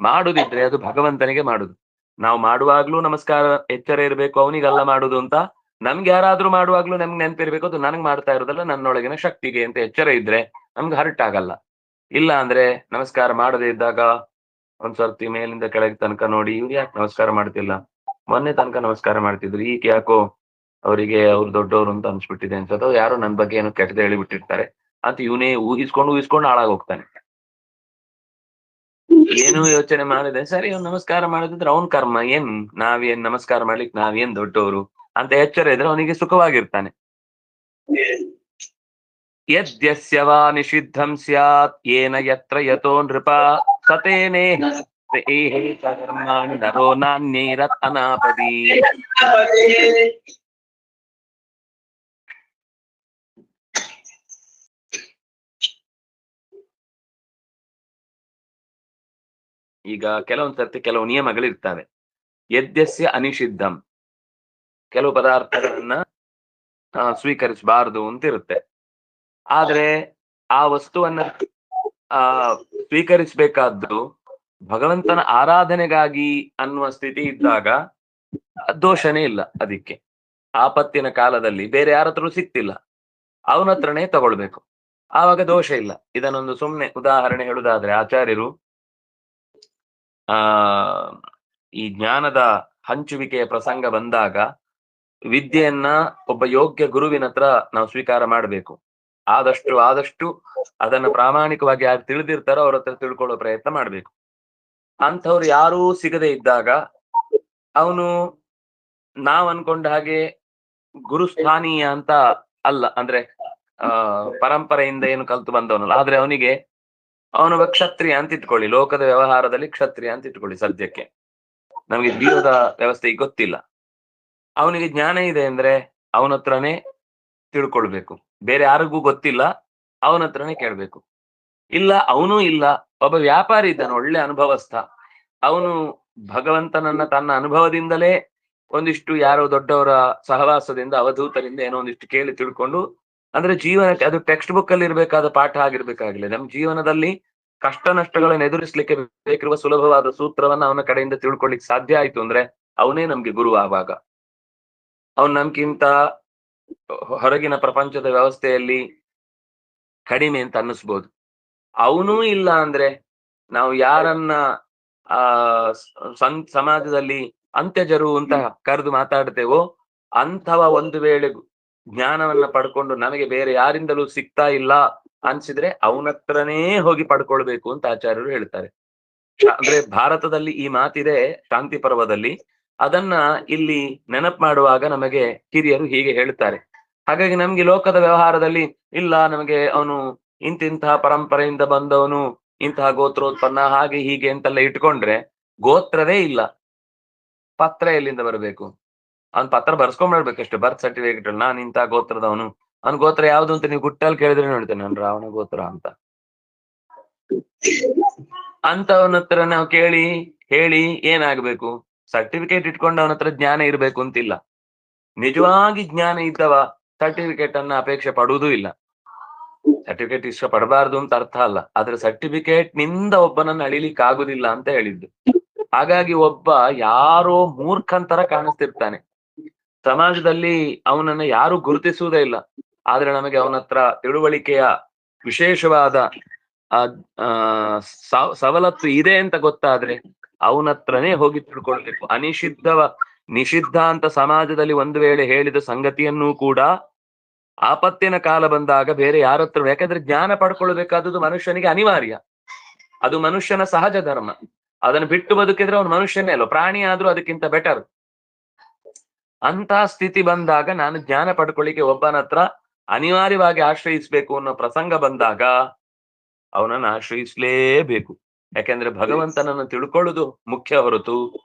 [SPEAKER 1] ಮಾಡುದಿದ್ರೆ ಅದು ಭಗವಂತನಿಗೆ ಮಾಡುದು. ನಾವು ಮಾಡುವಾಗ್ಲೂ ನಮಸ್ಕಾರ ಎಚ್ಚರ ಇರಬೇಕು, ಅವನಿಗಲ್ಲ ಮಾಡುದು ಅಂತ. ನಮ್ಗೆ ಯಾರಾದ್ರೂ ಮಾಡುವಾಗ್ಲೂ ನಮ್ಗೆ ನೆನಪಿರ್ಬೇಕು, ಅದು ನನಗ್ ಮಾಡ್ತಾ ಇರೋದಲ್ಲ ನನ್ನೊಳಗಿನ ಶಕ್ತಿಗೆ ಅಂತ ಎಚ್ಚರ ಇದ್ರೆ ನಮ್ಗೆ ಹರ್ಟ್ ಆಗಲ್ಲ. ಇಲ್ಲ ಅಂದ್ರೆ ನಮಸ್ಕಾರ ಮಾಡದೇ ಇದ್ದಾಗ ಒಂದ್ಸರ್ತಿ ಮೇಲಿಂದ ಕೆಳಗೆ ತನಕ ನೋಡಿ, ಇವ್ರು ಯಾಕೆ ನಮಸ್ಕಾರ ಮಾಡ್ತಿಲ್ಲ, ಮೊನ್ನೆ ತನಕ ನಮಸ್ಕಾರ ಮಾಡ್ತಿದ್ರು, ಈಗ ಯಾಕೋ ಅವರಿಗೆ ಅವ್ರು ದೊಡ್ಡವರು ಅಂತ ಅನ್ಸ್ಬಿಟ್ಟಿದೆ ಅನ್ಸೋದು, ಯಾರೋ ನನ್ ಬಗ್ಗೆ ಏನೋ ಕೆಟ್ಟದ ಹೇಳಿಬಿಟ್ಟಿರ್ತಾರೆ ಅಂತ ಇವನೇ ಊಹಿಸ್ಕೊಂಡು ಹಾಳಾಗೋಗ್ತಾನೆ. ಏನು ಯೋಚನೆ ಮಾಡಿದೆ, ಸರಿ ಅವ್ನು ನಮಸ್ಕಾರ ಮಾಡಿದ್ರೆ ಅವ್ನ್ ಕರ್ಮ, ನಾವೇನ್ ನಮಸ್ಕಾರ ಮಾಡ್ಲಿಕ್ಕೆ ನಾವೇನ್ ದೊಡ್ಡವರು ಅಂತ ಎಚ್ಚರ ಇದ್ರೆ ಅವನಿಗೆ ಸುಖವಾಗಿರ್ತಾನೆ. ಯದ್ಯಸ್ಯ ವಾ ನಿಷಿದ್ಧಂ ಸ್ಯಾತ್ ಯೇನ ಯತ್ರ ಯತೋ ನೃಪ ಸತೇನೇ ಕರ್ಮಾಣಿ ನರೋ ನಾನ್ಯೈರತ್ ಅನಾಪದಿ. ಈಗ ಕೆಲವೊಂದ್ಸರ್ತಿ ಕೆಲವು ನಿಯಮಗಳಿರ್ತವೆ. ಯದ್ಯಸ್ಯ ಅನಿಷಿದ್ಧಂ, ಕೆಲವು ಪದಾರ್ಥಗಳನ್ನ ಸ್ವೀಕರಿಸಬಾರದು ಅಂತ ಇರುತ್ತೆ. ಆದ್ರೆ ಆ ವಸ್ತುವನ್ನ ಸ್ವೀಕರಿಸಬೇಕಾದ್ದು ಭಗವಂತನ ಆರಾಧನೆಗಾಗಿ ಅನ್ನುವ ಸ್ಥಿತಿ ಇದ್ದಾಗ ದೋಷನೇ ಇಲ್ಲ. ಅದಕ್ಕೆ ಆಪತ್ತಿನ ಕಾಲದಲ್ಲಿ ಬೇರೆ ಯಾರ ಹತ್ರ ಸಿಕ್ತಿಲ್ಲ, ಅವನ ಹತ್ರನೇ ತಗೊಳ್ಬೇಕು, ಆವಾಗ ದೋಷ ಇಲ್ಲ. ಇದನ್ನೊಂದು ಸುಮ್ನೆ ಉದಾಹರಣೆ ಹೇಳುದಾದ್ರೆ, ಆಚಾರ್ಯರು ಈ ಜ್ಞಾನದ ಹಂಚುವಿಕೆಯ ಪ್ರಸಂಗ ಬಂದಾಗ ವಿದ್ಯೆಯನ್ನ ಒಬ್ಬ ಯೋಗ್ಯ ಗುರುವಿನ ಹತ್ರ ನಾವು ಸ್ವೀಕಾರ ಮಾಡಬೇಕು. ಆದಷ್ಟು ಅದನ್ನ ಪ್ರಾಮಾಣಿಕವಾಗಿ ಯಾರು ತಿಳಿದಿರ್ತಾರೋ ಅವ್ರ ಹತ್ರ ತಿಳ್ಕೊಳ್ಳೋ ಪ್ರಯತ್ನ ಮಾಡ್ಬೇಕು. ಅಂಥವ್ರು ಯಾರೂ ಸಿಗದೆ ಇದ್ದಾಗ ಅವನು ನಾವ್ ಅನ್ಕೊಂಡ ಹಾಗೆ ಗುರುಸ್ಥಾನೀಯ ಅಂತ ಅಲ್ಲ, ಅಂದ್ರೆ ಪರಂಪರೆಯಿಂದ ಏನು ಕಲ್ತು ಬಂದವನಲ್ಲ. ಆದ್ರೆ ಅವನೊಬ್ಬ ಕ್ಷತ್ರಿಯ ಅಂತ ಇಟ್ಕೊಳ್ಳಿ, ಲೋಕದ ವ್ಯವಹಾರದಲ್ಲಿ ಕ್ಷತ್ರಿಯ ಅಂತ ಇಟ್ಕೊಳ್ಳಿ ಸದ್ಯಕ್ಕೆ. ನಮ್ಗೆ ಜೀವದ ವ್ಯವಸ್ಥೆ ಗೊತ್ತಿಲ್ಲ. ಅವನಿಗೆ ಜ್ಞಾನ ಇದೆ ಅಂದ್ರೆ ಅವನ ಹತ್ರನೇ ತಿಳ್ಕೊಳ್ಬೇಕು, ಬೇರೆ ಯಾರಿಗೂ ಗೊತ್ತಿಲ್ಲ, ಅವನ ಹತ್ರನೇ ಕೇಳ್ಬೇಕು. ಇಲ್ಲ ಅವನೂ ಇಲ್ಲ, ಒಬ್ಬ ವ್ಯಾಪಾರಿ ಇದ್ದಾನೆ, ಒಳ್ಳೆ ಅನುಭವಸ್ಥ, ಅವನು ಭಗವಂತನನ್ನ ತನ್ನ ಅನುಭವದಿಂದಲೇ ಒಂದಿಷ್ಟು ಯಾರೋ ದೊಡ್ಡವರ ಸಹವಾಸದಿಂದ ಅವಧೂತರಿಂದ ಏನೋ ಒಂದಿಷ್ಟು ಕೇಳಿ ತಿಳ್ಕೊಂಡು, ಅಂದ್ರೆ ಜೀವನಕ್ಕೆ ಅದು ಟೆಕ್ಸ್ಟ್ ಬುಕ್ ಅಲ್ಲಿ ಇರ್ಬೇಕಾದ ಪಾಠ ಆಗಿರ್ಬೇಕಾಗಿಲ್ಲ. ನಮ್ ಜೀವನದಲ್ಲಿ ಕಷ್ಟ ನಷ್ಟಗಳನ್ನು ಎದುರಿಸ್ಲಿಕ್ಕೆ ಬೇಕಿರುವ ಸುಲಭವಾದ ಸೂತ್ರವನ್ನ ಅವನ ಕಡೆಯಿಂದ ತಿಳ್ಕೊಳ್ಳಿಕ್ ಸಾಧ್ಯ ಆಯ್ತು ಅಂದ್ರೆ ಅವನೇ ನಮ್ಗೆ ಗುರು. ಆವಾಗ ಅವನ್ ನಮ್ಗಿಂತ ಹೊರಗಿನ ಪ್ರಪಂಚದ ವ್ಯವಸ್ಥೆಯಲ್ಲಿ ಕಡಿಮೆ ಅಂತ ಅನ್ನಿಸ್ಬೋದು. ಅವನೂ ಇಲ್ಲ ಅಂದ್ರೆ ನಾವು ಯಾರನ್ನ ಆ ಸಮಾಜದಲ್ಲಿ ಅಂತ್ಯಜರು ಅಂತ ಕರೆದು ಮಾತಾಡ್ತೇವೋ ಅಂಥವ ಒಂದು ವೇಳೆ ಜ್ಞಾನವನ್ನ ಪಡ್ಕೊಂಡು ನಮಗೆ ಬೇರೆ ಯಾರಿಂದಲೂ ಸಿಗ್ತಾ ಇಲ್ಲ ಅನ್ಸಿದ್ರೆ ಅವನತ್ರನೇ ಹೋಗಿ ಪಡ್ಕೊಳ್ಬೇಕು ಅಂತ ಆಚಾರ್ಯರು ಹೇಳ್ತಾರೆ. ಅಂದ್ರೆ ಭಾರತದಲ್ಲಿ ಈ ಮಾತಿದೆ ಶಾಂತಿ ಪರ್ವದಲ್ಲಿ, ಅದನ್ನ ಇಲ್ಲಿ ನೆನಪು ಮಾಡುವಾಗ ನಮಗೆ ಹಿರಿಯರು ಹೀಗೆ ಹೇಳ್ತಾರೆ. ಹಾಗಾಗಿ ನಮ್ಗೆ ಲೋಕದ ವ್ಯವಹಾರದಲ್ಲಿ ಇಲ್ಲ, ನಮಗೆ ಅವನು ಇಂತಿಂತಹ ಪರಂಪರೆಯಿಂದ ಬಂದವನು, ಇಂತಹ ಗೋತ್ರೋತ್ಪನ್ನ, ಹಾಗೆ ಹೀಗೆ ಅಂತೆಲ್ಲ ಇಟ್ಕೊಂಡ್ರೆ ಗೋತ್ರವೇ ಇಲ್ಲ, ಪತ್ರ ಎಲ್ಲಿಂದ ಬರಬೇಕು? ಅವ್ನ್ ಪತ್ರ ಬರ್ಸ್ಕೊಂಡ್ಬಿಡ್ಬೇಕಷ್ಟು, ಬರ್ತ್ ಸರ್ಟಿಫಿಕೇಟ್ ಅಲ್ಲಿ ನಾನು ಇಂತಹ ಗೋತ್ರದವನು, ಅವ್ನ ಗೋತ್ರ ಯಾವ್ದು ಅಂತ ನೀವು ಗುಟ್ಟಲ್ಲಿ ಕೇಳಿದ್ರೆ ನೋಡ್ತೇನೆ ನಾನು ರಾವಣ ಗೋತ್ರ ಅಂತ. ಅಂತವನ ಹತ್ರ ನಾವು ಕೇಳಿ ಹೇಳಿ ಏನಾಗ್ಬೇಕು? ಸರ್ಟಿಫಿಕೇಟ್ ಇಟ್ಕೊಂಡು ಅವನ ಹತ್ರ ಜ್ಞಾನ ಇರ್ಬೇಕು ಅಂತಿಲ್ಲ. ನಿಜವಾಗಿ ಜ್ಞಾನ ಇದ್ದವ ಸರ್ಟಿಫಿಕೇಟ್ ಅನ್ನ ಅಪೇಕ್ಷೆ ಪಡುವುದೂ ಇಲ್ಲ. ಸರ್ಟಿಫಿಕೇಟ್ ಇಷ್ಟ ಪಡಬಾರ್ದು ಅಂತ ಅರ್ಥ ಅಲ್ಲ, ಆದ್ರೆ ಸರ್ಟಿಫಿಕೇಟ್ ನಿಂದ ಒಬ್ಬನನ್ನ ಅಳಿಲಿಕ್ಕೆ ಆಗುದಿಲ್ಲ ಅಂತ ಹೇಳಿದ್ದು. ಹಾಗಾಗಿ ಒಬ್ಬ ಯಾರೋ ಮೂರ್ಖಂತರ ಕಾಣಿಸ್ತಿರ್ತಾನೆ ಸಮಾಜದಲ್ಲಿ, ಅವನನ್ನ ಯಾರು ಗುರುತಿಸುವುದೇ ಇಲ್ಲ. ಆದ್ರೆ ನಮಗೆ ಅವನ ಹತ್ರ ತಿಳುವಳಿಕೆಯ ವಿಶೇಷವಾದ ಸವಲತ್ತು ಇದೆ ಅಂತ ಗೊತ್ತಾದ್ರೆ ಅವನತ್ರನೇ ಹೋಗಿ ತಿಳ್ಕೊಳ್ಬೇಕು. ನಿಷಿದ್ಧ ಅಂತ ಸಮಾಜದಲ್ಲಿ ಒಂದು ವೇಳೆ ಹೇಳಿದ ಸಂಗತಿಯನ್ನೂ ಕೂಡ ಆಪತ್ತಿನ ಕಾಲ ಬಂದಾಗ ಬೇರೆ ಯಾರ ಹತ್ರ, ಯಾಕಂದ್ರೆ ಜ್ಞಾನ ಪಡ್ಕೊಳ್ಬೇಕಾದದ್ದು ಮನುಷ್ಯನಿಗೆ ಅನಿವಾರ್ಯ, ಅದು ಮನುಷ್ಯನ ಸಹಜ ಧರ್ಮ. ಅದನ್ನು ಬಿಟ್ಟು ಬದುಕಿದ್ರೆ ಅವನು ಮನುಷ್ಯನೇ ಅಲ್ಲ, ಪ್ರಾಣಿ ಆದ್ರೂ ಅದಕ್ಕಿಂತ ಬೆಟರ್. ಅಂತ ಸ್ಥಿತಿ ಬಂದಾಗ ನಾನು ಜ್ಞಾನ ಪಡ್ಕೊಳ್ಳಿಕ್ಕೆ ಒಬ್ಬನ ಹತ್ರ ಅನಿವಾರ್ಯವಾಗಿ ಆಶ್ರಯಿಸ್ಬೇಕು ಅನ್ನೋ ಪ್ರಸಂಗ ಬಂದಾಗ ಅವನನ್ನು ಆಶ್ರಯಿಸ್ಲೇಬೇಕು. ಯಾಕೆಂದ್ರೆ ಭಗವಂತನನ್ನು ತಿಳ್ಕೊಳ್ಳುದು ಮುಖ್ಯ ಹೊರತು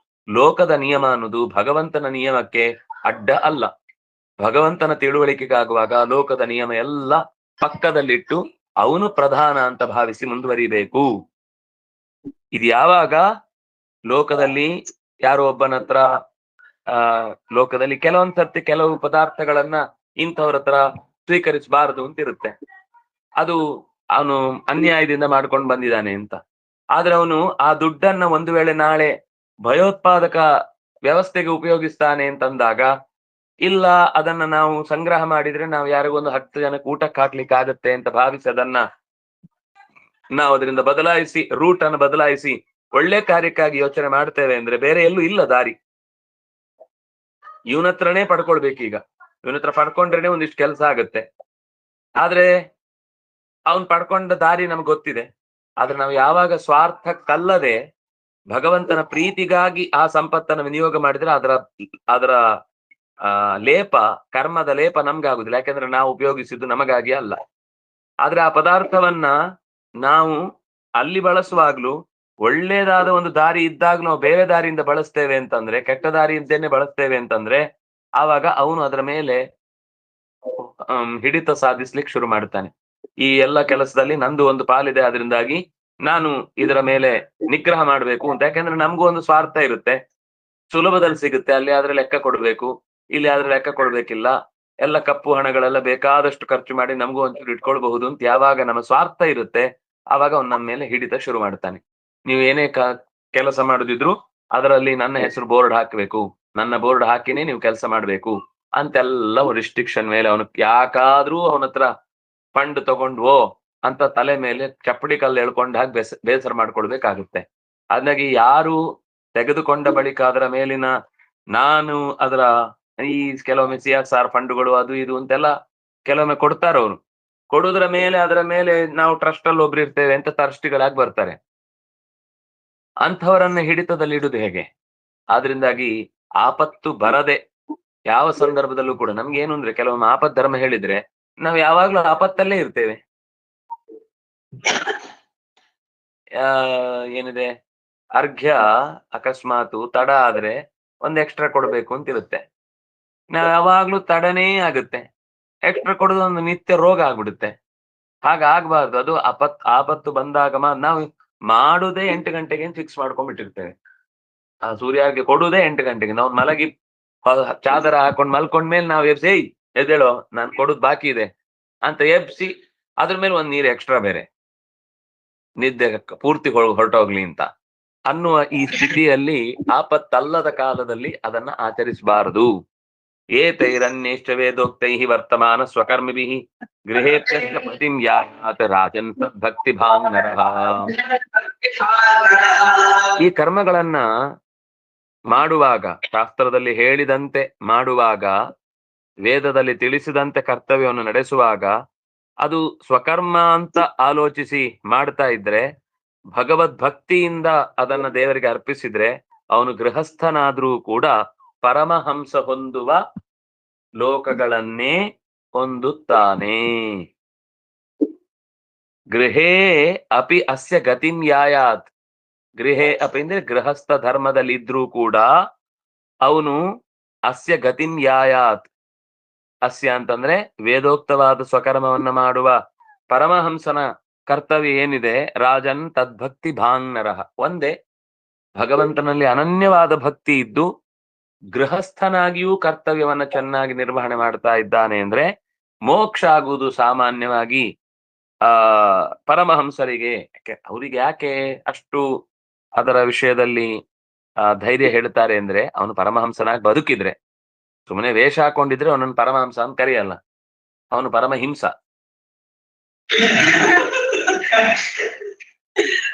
[SPEAKER 1] ಲೋಕದ ನಿಯಮ ಅನ್ನೋದು ಭಗವಂತನ ನಿಯಮಕ್ಕೆ ಅಡ್ಡ ಅಲ್ಲ. ಭಗವಂತನ ತಿಳುವಳಿಕೆಗಾಗುವಾಗ ಲೋಕದ ನಿಯಮ ಎಲ್ಲ ಪಕ್ಕದಲ್ಲಿಟ್ಟು ಅವನು ಪ್ರಧಾನ ಅಂತ ಭಾವಿಸಿ ಮುಂದುವರಿಬೇಕು. ಇದು ಯಾವಾಗ ಲೋಕದಲ್ಲಿ ಯಾರೋ ಒಬ್ಬನ ಹತ್ರ ಲೋಕದಲ್ಲಿ ಕೆಲವೊಂದ್ಸರ್ತಿ ಕೆಲವು ಪದಾರ್ಥಗಳನ್ನ ಇಂಥವ್ರ ಹತ್ರ ಸ್ವೀಕರಿಸಬಾರದು ಅಂತ ಇರುತ್ತೆ, ಅದು ಅವನು ಅನ್ಯಾಯದಿಂದ ಮಾಡ್ಕೊಂಡು ಬಂದಿದ್ದಾನೆ ಅಂತ. ಆದ್ರೆ ಅವನು ಆ ದುಡ್ಡನ್ನ ಒಂದು ವೇಳೆ ನಾಳೆ ಭಯೋತ್ಪಾದಕ ವ್ಯವಸ್ಥೆಗೆ ಉಪಯೋಗಿಸ್ತಾನೆ ಅಂತಂದಾಗ, ಇಲ್ಲ ಅದನ್ನ ನಾವು ಸಂಗ್ರಹ ಮಾಡಿದ್ರೆ ನಾವು ಯಾರಿಗೊಂದು 10 ಜನಕ್ಕೆ ಊಟಕ್ಕೆ ಹಾಕ್ಲಿಕ್ಕೆ ಆಗತ್ತೆ ಅಂತ ಭಾವಿಸಿ ಅದನ್ನ ನಾವು ಅದರಿಂದ ಬದಲಾಯಿಸಿ, ರೂಟ್ ಅನ್ನು ಬದಲಾಯಿಸಿ ಒಳ್ಳೆ ಕಾರ್ಯಕ್ಕಾಗಿ ಯೋಚನೆ ಮಾಡ್ತೇವೆ ಅಂದ್ರೆ ಬೇರೆ ಎಲ್ಲೂ ಇಲ್ಲ ದಾರಿ. ಇವನ ಹತ್ರನೇ ಪಡ್ಕೊಳ್ಬೇಕೀಗ, ಇವನ ಹತ್ರ ಪಡ್ಕೊಂಡ್ರೇನೆ ಒಂದಿಷ್ಟು ಕೆಲಸ ಆಗತ್ತೆ. ಆದ್ರೆ ಅವನ್ ಪಡ್ಕೊಂಡ ದಾರಿ ನಮ್ಗೆ ಗೊತ್ತಿದೆ. ಆದ್ರೆ ನಾವು ಯಾವಾಗ ಸ್ವಾರ್ಥಕ್ಕಲ್ಲದೆ ಭಗವಂತನ ಪ್ರೀತಿಗಾಗಿ ಆ ಸಂಪತ್ತನ್ನು ವಿನಿಯೋಗ ಮಾಡಿದ್ರೆ ಅದರ ಲೇಪ, ಕರ್ಮದ ಲೇಪ ನಮ್ಗೆ ಆಗುದಿಲ್ಲ, ಯಾಕಂದ್ರೆ ನಾವು ಉಪಯೋಗಿಸಿದ್ದು ನಮಗಾಗಿ ಅಲ್ಲ. ಆದ್ರೆ ಆ ಪದಾರ್ಥವನ್ನ ನಾವು ಅಲ್ಲಿ ಬಳಸುವಾಗ್ಲೂ ಒಳ್ಳೇದಾದ ಒಂದು ದಾರಿ ಇದ್ದಾಗ ನಾವು ಬೇರೆ ದಾರಿಯಿಂದ ಬಳಸ್ತೇವೆ ಅಂತಂದ್ರೆ, ಕೆಟ್ಟ ದಾರಿ ಇದ್ದೇನೆ ಬಳಸ್ತೇವೆ ಅಂತಂದ್ರೆ, ಆವಾಗ ಅವನು ಅದರ ಮೇಲೆ ಹಿಡಿತ ಸಾಧಿಸ್ಲಿಕ್ಕೆ ಶುರು ಮಾಡ್ತಾನೆ. ಈ ಎಲ್ಲ ಕೆಲಸದಲ್ಲಿ ನಂದು ಒಂದು ಪಾಲಿದೆ, ಅದರಿಂದಾಗಿ ನಾನು ಇದರ ಮೇಲೆ ನಿಗ್ರಹ ಮಾಡ್ಬೇಕು ಅಂತ. ಯಾಕಂದ್ರೆ ನಮಗೂ ಒಂದು ಸ್ವಾರ್ಥ ಇರುತ್ತೆ, ಸುಲಭದಲ್ಲಿ ಸಿಗುತ್ತೆ, ಅಲ್ಲಿ ಆದ್ರೆ ಲೆಕ್ಕ ಕೊಡ್ಬೇಕು, ಇಲ್ಲಿ ಆದ್ರೆ ಲೆಕ್ಕ ಕೊಡ್ಬೇಕಿಲ್ಲ, ಎಲ್ಲ ಕಪ್ಪು ಹಣಗಳೆಲ್ಲ ಬೇಕಾದಷ್ಟು ಖರ್ಚು ಮಾಡಿ ನಮಗೂ ಒಂಚೂರು ಇಟ್ಕೊಳ್ಬಹುದು ಅಂತ ಯಾವಾಗ ನಮ್ಮ ಸ್ವಾರ್ಥ ಇರುತ್ತೆ, ಆವಾಗ ಅವ್ನು ನಮ್ಮ ಮೇಲೆ ಹಿಡಿತ ಶುರು ಮಾಡ್ತಾನೆ. ನೀವು ಏನೇ ಕೆಲಸ ಮಾಡುದಿದ್ರು ಅದರಲ್ಲಿ ನನ್ನ ಹೆಸರು ಬೋರ್ಡ್ ಹಾಕ್ಬೇಕು, ನನ್ನ ಬೋರ್ಡ್ ಹಾಕಿನೇ ನೀವು ಕೆಲಸ ಮಾಡ್ಬೇಕು ಅಂತೆಲ್ಲ ರಿಸ್ಟ್ರಿಕ್ಷನ್ ಮೇಲೆ ಅವನು ಯಾಕಾದ್ರೂ ಅವನ ಹತ್ರ ಫಂಡ್ ತಗೊಂಡ್ವೋ ಅಂತ ತಲೆ ಮೇಲೆ ಚಪ್ಪಡಿ ಕಲ್ಲು ಎಳ್ಕೊಂಡ ಹಾಗೆ ಬೇಸರ ಮಾಡ್ಕೊಳ್ಬೇಕಾಗುತ್ತೆ. ಹಾಗಾಗಿ ಯಾರು ತೆಗೆದುಕೊಂಡ ಬಳಿಕ ಅದರ ಮೇಲಿನ ನಾನು ಅದರ ಈ ಕೆಲವೊಮ್ಮೆ CSR ಫಂಡ್ಗಳು ಅದು ಇದು ಅಂತೆಲ್ಲ ಕೆಲವೊಮ್ಮೆ ಕೊಡ್ತಾರೆ ಅವರು. ಕೊಡುವುದರ ಮೇಲೆ ಅದರ ಮೇಲೆ ನಾವು ಟ್ರಸ್ಟ್ ಅಲ್ಲಿ ಒಬ್ರು ಇರ್ತೇವೆ ಅಂತ ಟ್ರಸ್ಟಿಗಳಾಗಿ ಬರ್ತಾರೆ. ಅಂಥವರನ್ನ ಹಿಡಿತದಲ್ಲಿ ಇಡುದು ಹೇಗೆ? ಆದ್ರಿಂದಾಗಿ ಆಪತ್ತು ಬರದೆ ಯಾವ ಸಂದರ್ಭದಲ್ಲೂ ಕೂಡ ನಮ್ಗೆ ಏನು ಅಂದ್ರೆ ಕೆಲವೊಮ್ಮೆ ಆಪತ್ ಧರ್ಮ ಹೇಳಿದ್ರೆ ನಾವು ಯಾವಾಗ್ಲೂ ಆಪತ್ತಲ್ಲೇ ಇರ್ತೇವೆ. ಏನಿದೆ ಅರ್ಘ್ಯ ಅಕಸ್ಮಾತ್ ತಡ ಆದ್ರೆ ಒಂದ್ ಎಕ್ಸ್ಟ್ರಾ ಕೊಡ್ಬೇಕು ಅಂತ ಇರುತ್ತೆ. ನಾವ್ ಯಾವಾಗ್ಲೂ ತಡನೇ ಆಗುತ್ತೆ. ಎಕ್ಸ್ಟ್ರಾ ಕೊಡೋದು ಒಂದು ನಿತ್ಯ ರೋಗ ಆಗ್ಬಿಡುತ್ತೆ. ಹಾಗಾಗ್ಬಾರ್ದು. ಅದು ಆಪತ್ತು ಬಂದಾಗ ನಾವು ಮಾಡುದೇ 8 ಗಂಟೆಗೆ ಫಿಕ್ಸ್ ಮಾಡ್ಕೊಂಡ್ಬಿಟ್ಟಿರ್ತೇವೆ. ಆ ಸೂರ್ಯಗೆ ಕೊಡುವುದೇ 8 ಗಂಟೆಗೆ. ನಾವು ಮಲಗಿ ಚಾದರ ಹಾಕೊಂಡ್ ಮಲ್ಕೊಂಡ್ಮೇಲೆ ನಾವು ಎಬ್ಸಿ ಎದ್ದೇಳೋ ನಾನ್ ಕೊಡುದ್ ಬಾಕಿ ಇದೆ ಅಂತ ಎಬ್ಸಿ ಅದ್ರ ಮೇಲೆ ಒಂದ್ ನೀರು ಎಕ್ಸ್ಟ್ರಾ ಬೇರೆ ನಿದ್ದೆ ಪೂರ್ತಿ ಹೊರಟೋಗ್ಲಿ ಅಂತ ಅನ್ನುವ ಈ ಸ್ಥಿತಿಯಲ್ಲಿ ಆಪತ್ತಲ್ಲದ ಕಾಲದಲ್ಲಿ ಅದನ್ನ ಆಚರಿಸಬಾರದು. ಏತೈರನ್ಯೇಷ್ಟ ವೇದೋಕ್ತೈ ವರ್ತಮಾನ ಸ್ವಕರ್ಮಿಭಿ ಗೃಹೇತ್ಯ ಪತಿಂ ಯಾತ್ ರಾಜನ್ ಭಕ್ತಿ ಭಾಂಗರಃ. ಈ ಕರ್ಮಗಳನ್ನ ಮಾಡುವಾಗ, ಶಾಸ್ತ್ರದಲ್ಲಿ ಹೇಳಿದಂತೆ ಮಾಡುವಾಗ, ವೇದದಲ್ಲಿ ತಿಳಿಸಿದಂತೆ ಕರ್ತವ್ಯವನ್ನು ನಡೆಸುವಾಗ ಅದು ಸ್ವಕರ್ಮ ಅಂತ ಆಲೋಚಿಸಿ ಮಾಡ್ತಾ ಇದ್ರೆ, ಭಗವದ್ಭಕ್ತಿಯಿಂದ ಅದನ್ನ ದೇವರಿಗೆ ಅರ್ಪಿಸಿದ್ರೆ ಅವನು ಗೃಹಸ್ಥನಾದ್ರೂ ಕೂಡ ಪರಮಹಂಸ ಹೊಂದುವ ಲೋಕಗಳನ್ನೇ ಹೊಂದುತ್ತಾನೆ. ಗೃಹೇ ಅಪಿ ಅಸ್ಯ ಗತಿಂ ಯಾಯಾತ್. ಗೃಹೇ ಅಪಿ ಅಂದ್ರೆ ಗೃಹಸ್ಥ ಧರ್ಮದಲ್ಲಿ ಇದ್ರೂ ಕೂಡ ಅವನು ಅಸ್ಯ ಗತಿಂ ಯಾಯಾತ್. ಅಸ್ಯ ಅಂತಂದ್ರೆ ವೇದೋಕ್ತವಾದ ಸ್ವಕರ್ಮವನ್ನ ಮಾಡುವ ಪರಮಹಂಸನ ಕರ್ತವ್ಯ ಏನಿದೆ, ರಾಜನ್ ತದ್ಭಕ್ತಿ ಭಾಂಗ್ನರಃ. ಒಂದೇ ಭಗವಂತನಲ್ಲಿ ಅನನ್ಯವಾದ ಭಕ್ತಿ ಇದ್ದು ಗೃಹಸ್ಥನಾಗಿಯೂ ಕರ್ತವ್ಯವನ್ನ ಚೆನ್ನಾಗಿ ನಿರ್ವಹಣೆ ಮಾಡ್ತಾ ಇದ್ದಾನೆ ಅಂದ್ರೆ ಮೋಕ್ಷ ಆಗುವುದು ಸಾಮಾನ್ಯವಾಗಿ ಪರಮಹಂಸರಿಗೆ. ಅವರಿಗೆ ಯಾಕೆ ಅಷ್ಟು ಅದರ ವಿಷಯದಲ್ಲಿ ಧೈರ್ಯ ಹೇಳ್ತಾರೆ ಅಂದ್ರೆ, ಅವನು ಪರಮಹಂಸನಾಗಿ ಬದುಕಿದ್ರೆ, ಸುಮ್ಮನೆ ವೇಷ ಹಾಕೊಂಡಿದ್ರೆ ಅವನನ್ನು ಪರಮಹಂಸ ಅಂತ ಕರೆಯಲ್ಲ, ಅವನು ಪರಮಹಿಂಸ.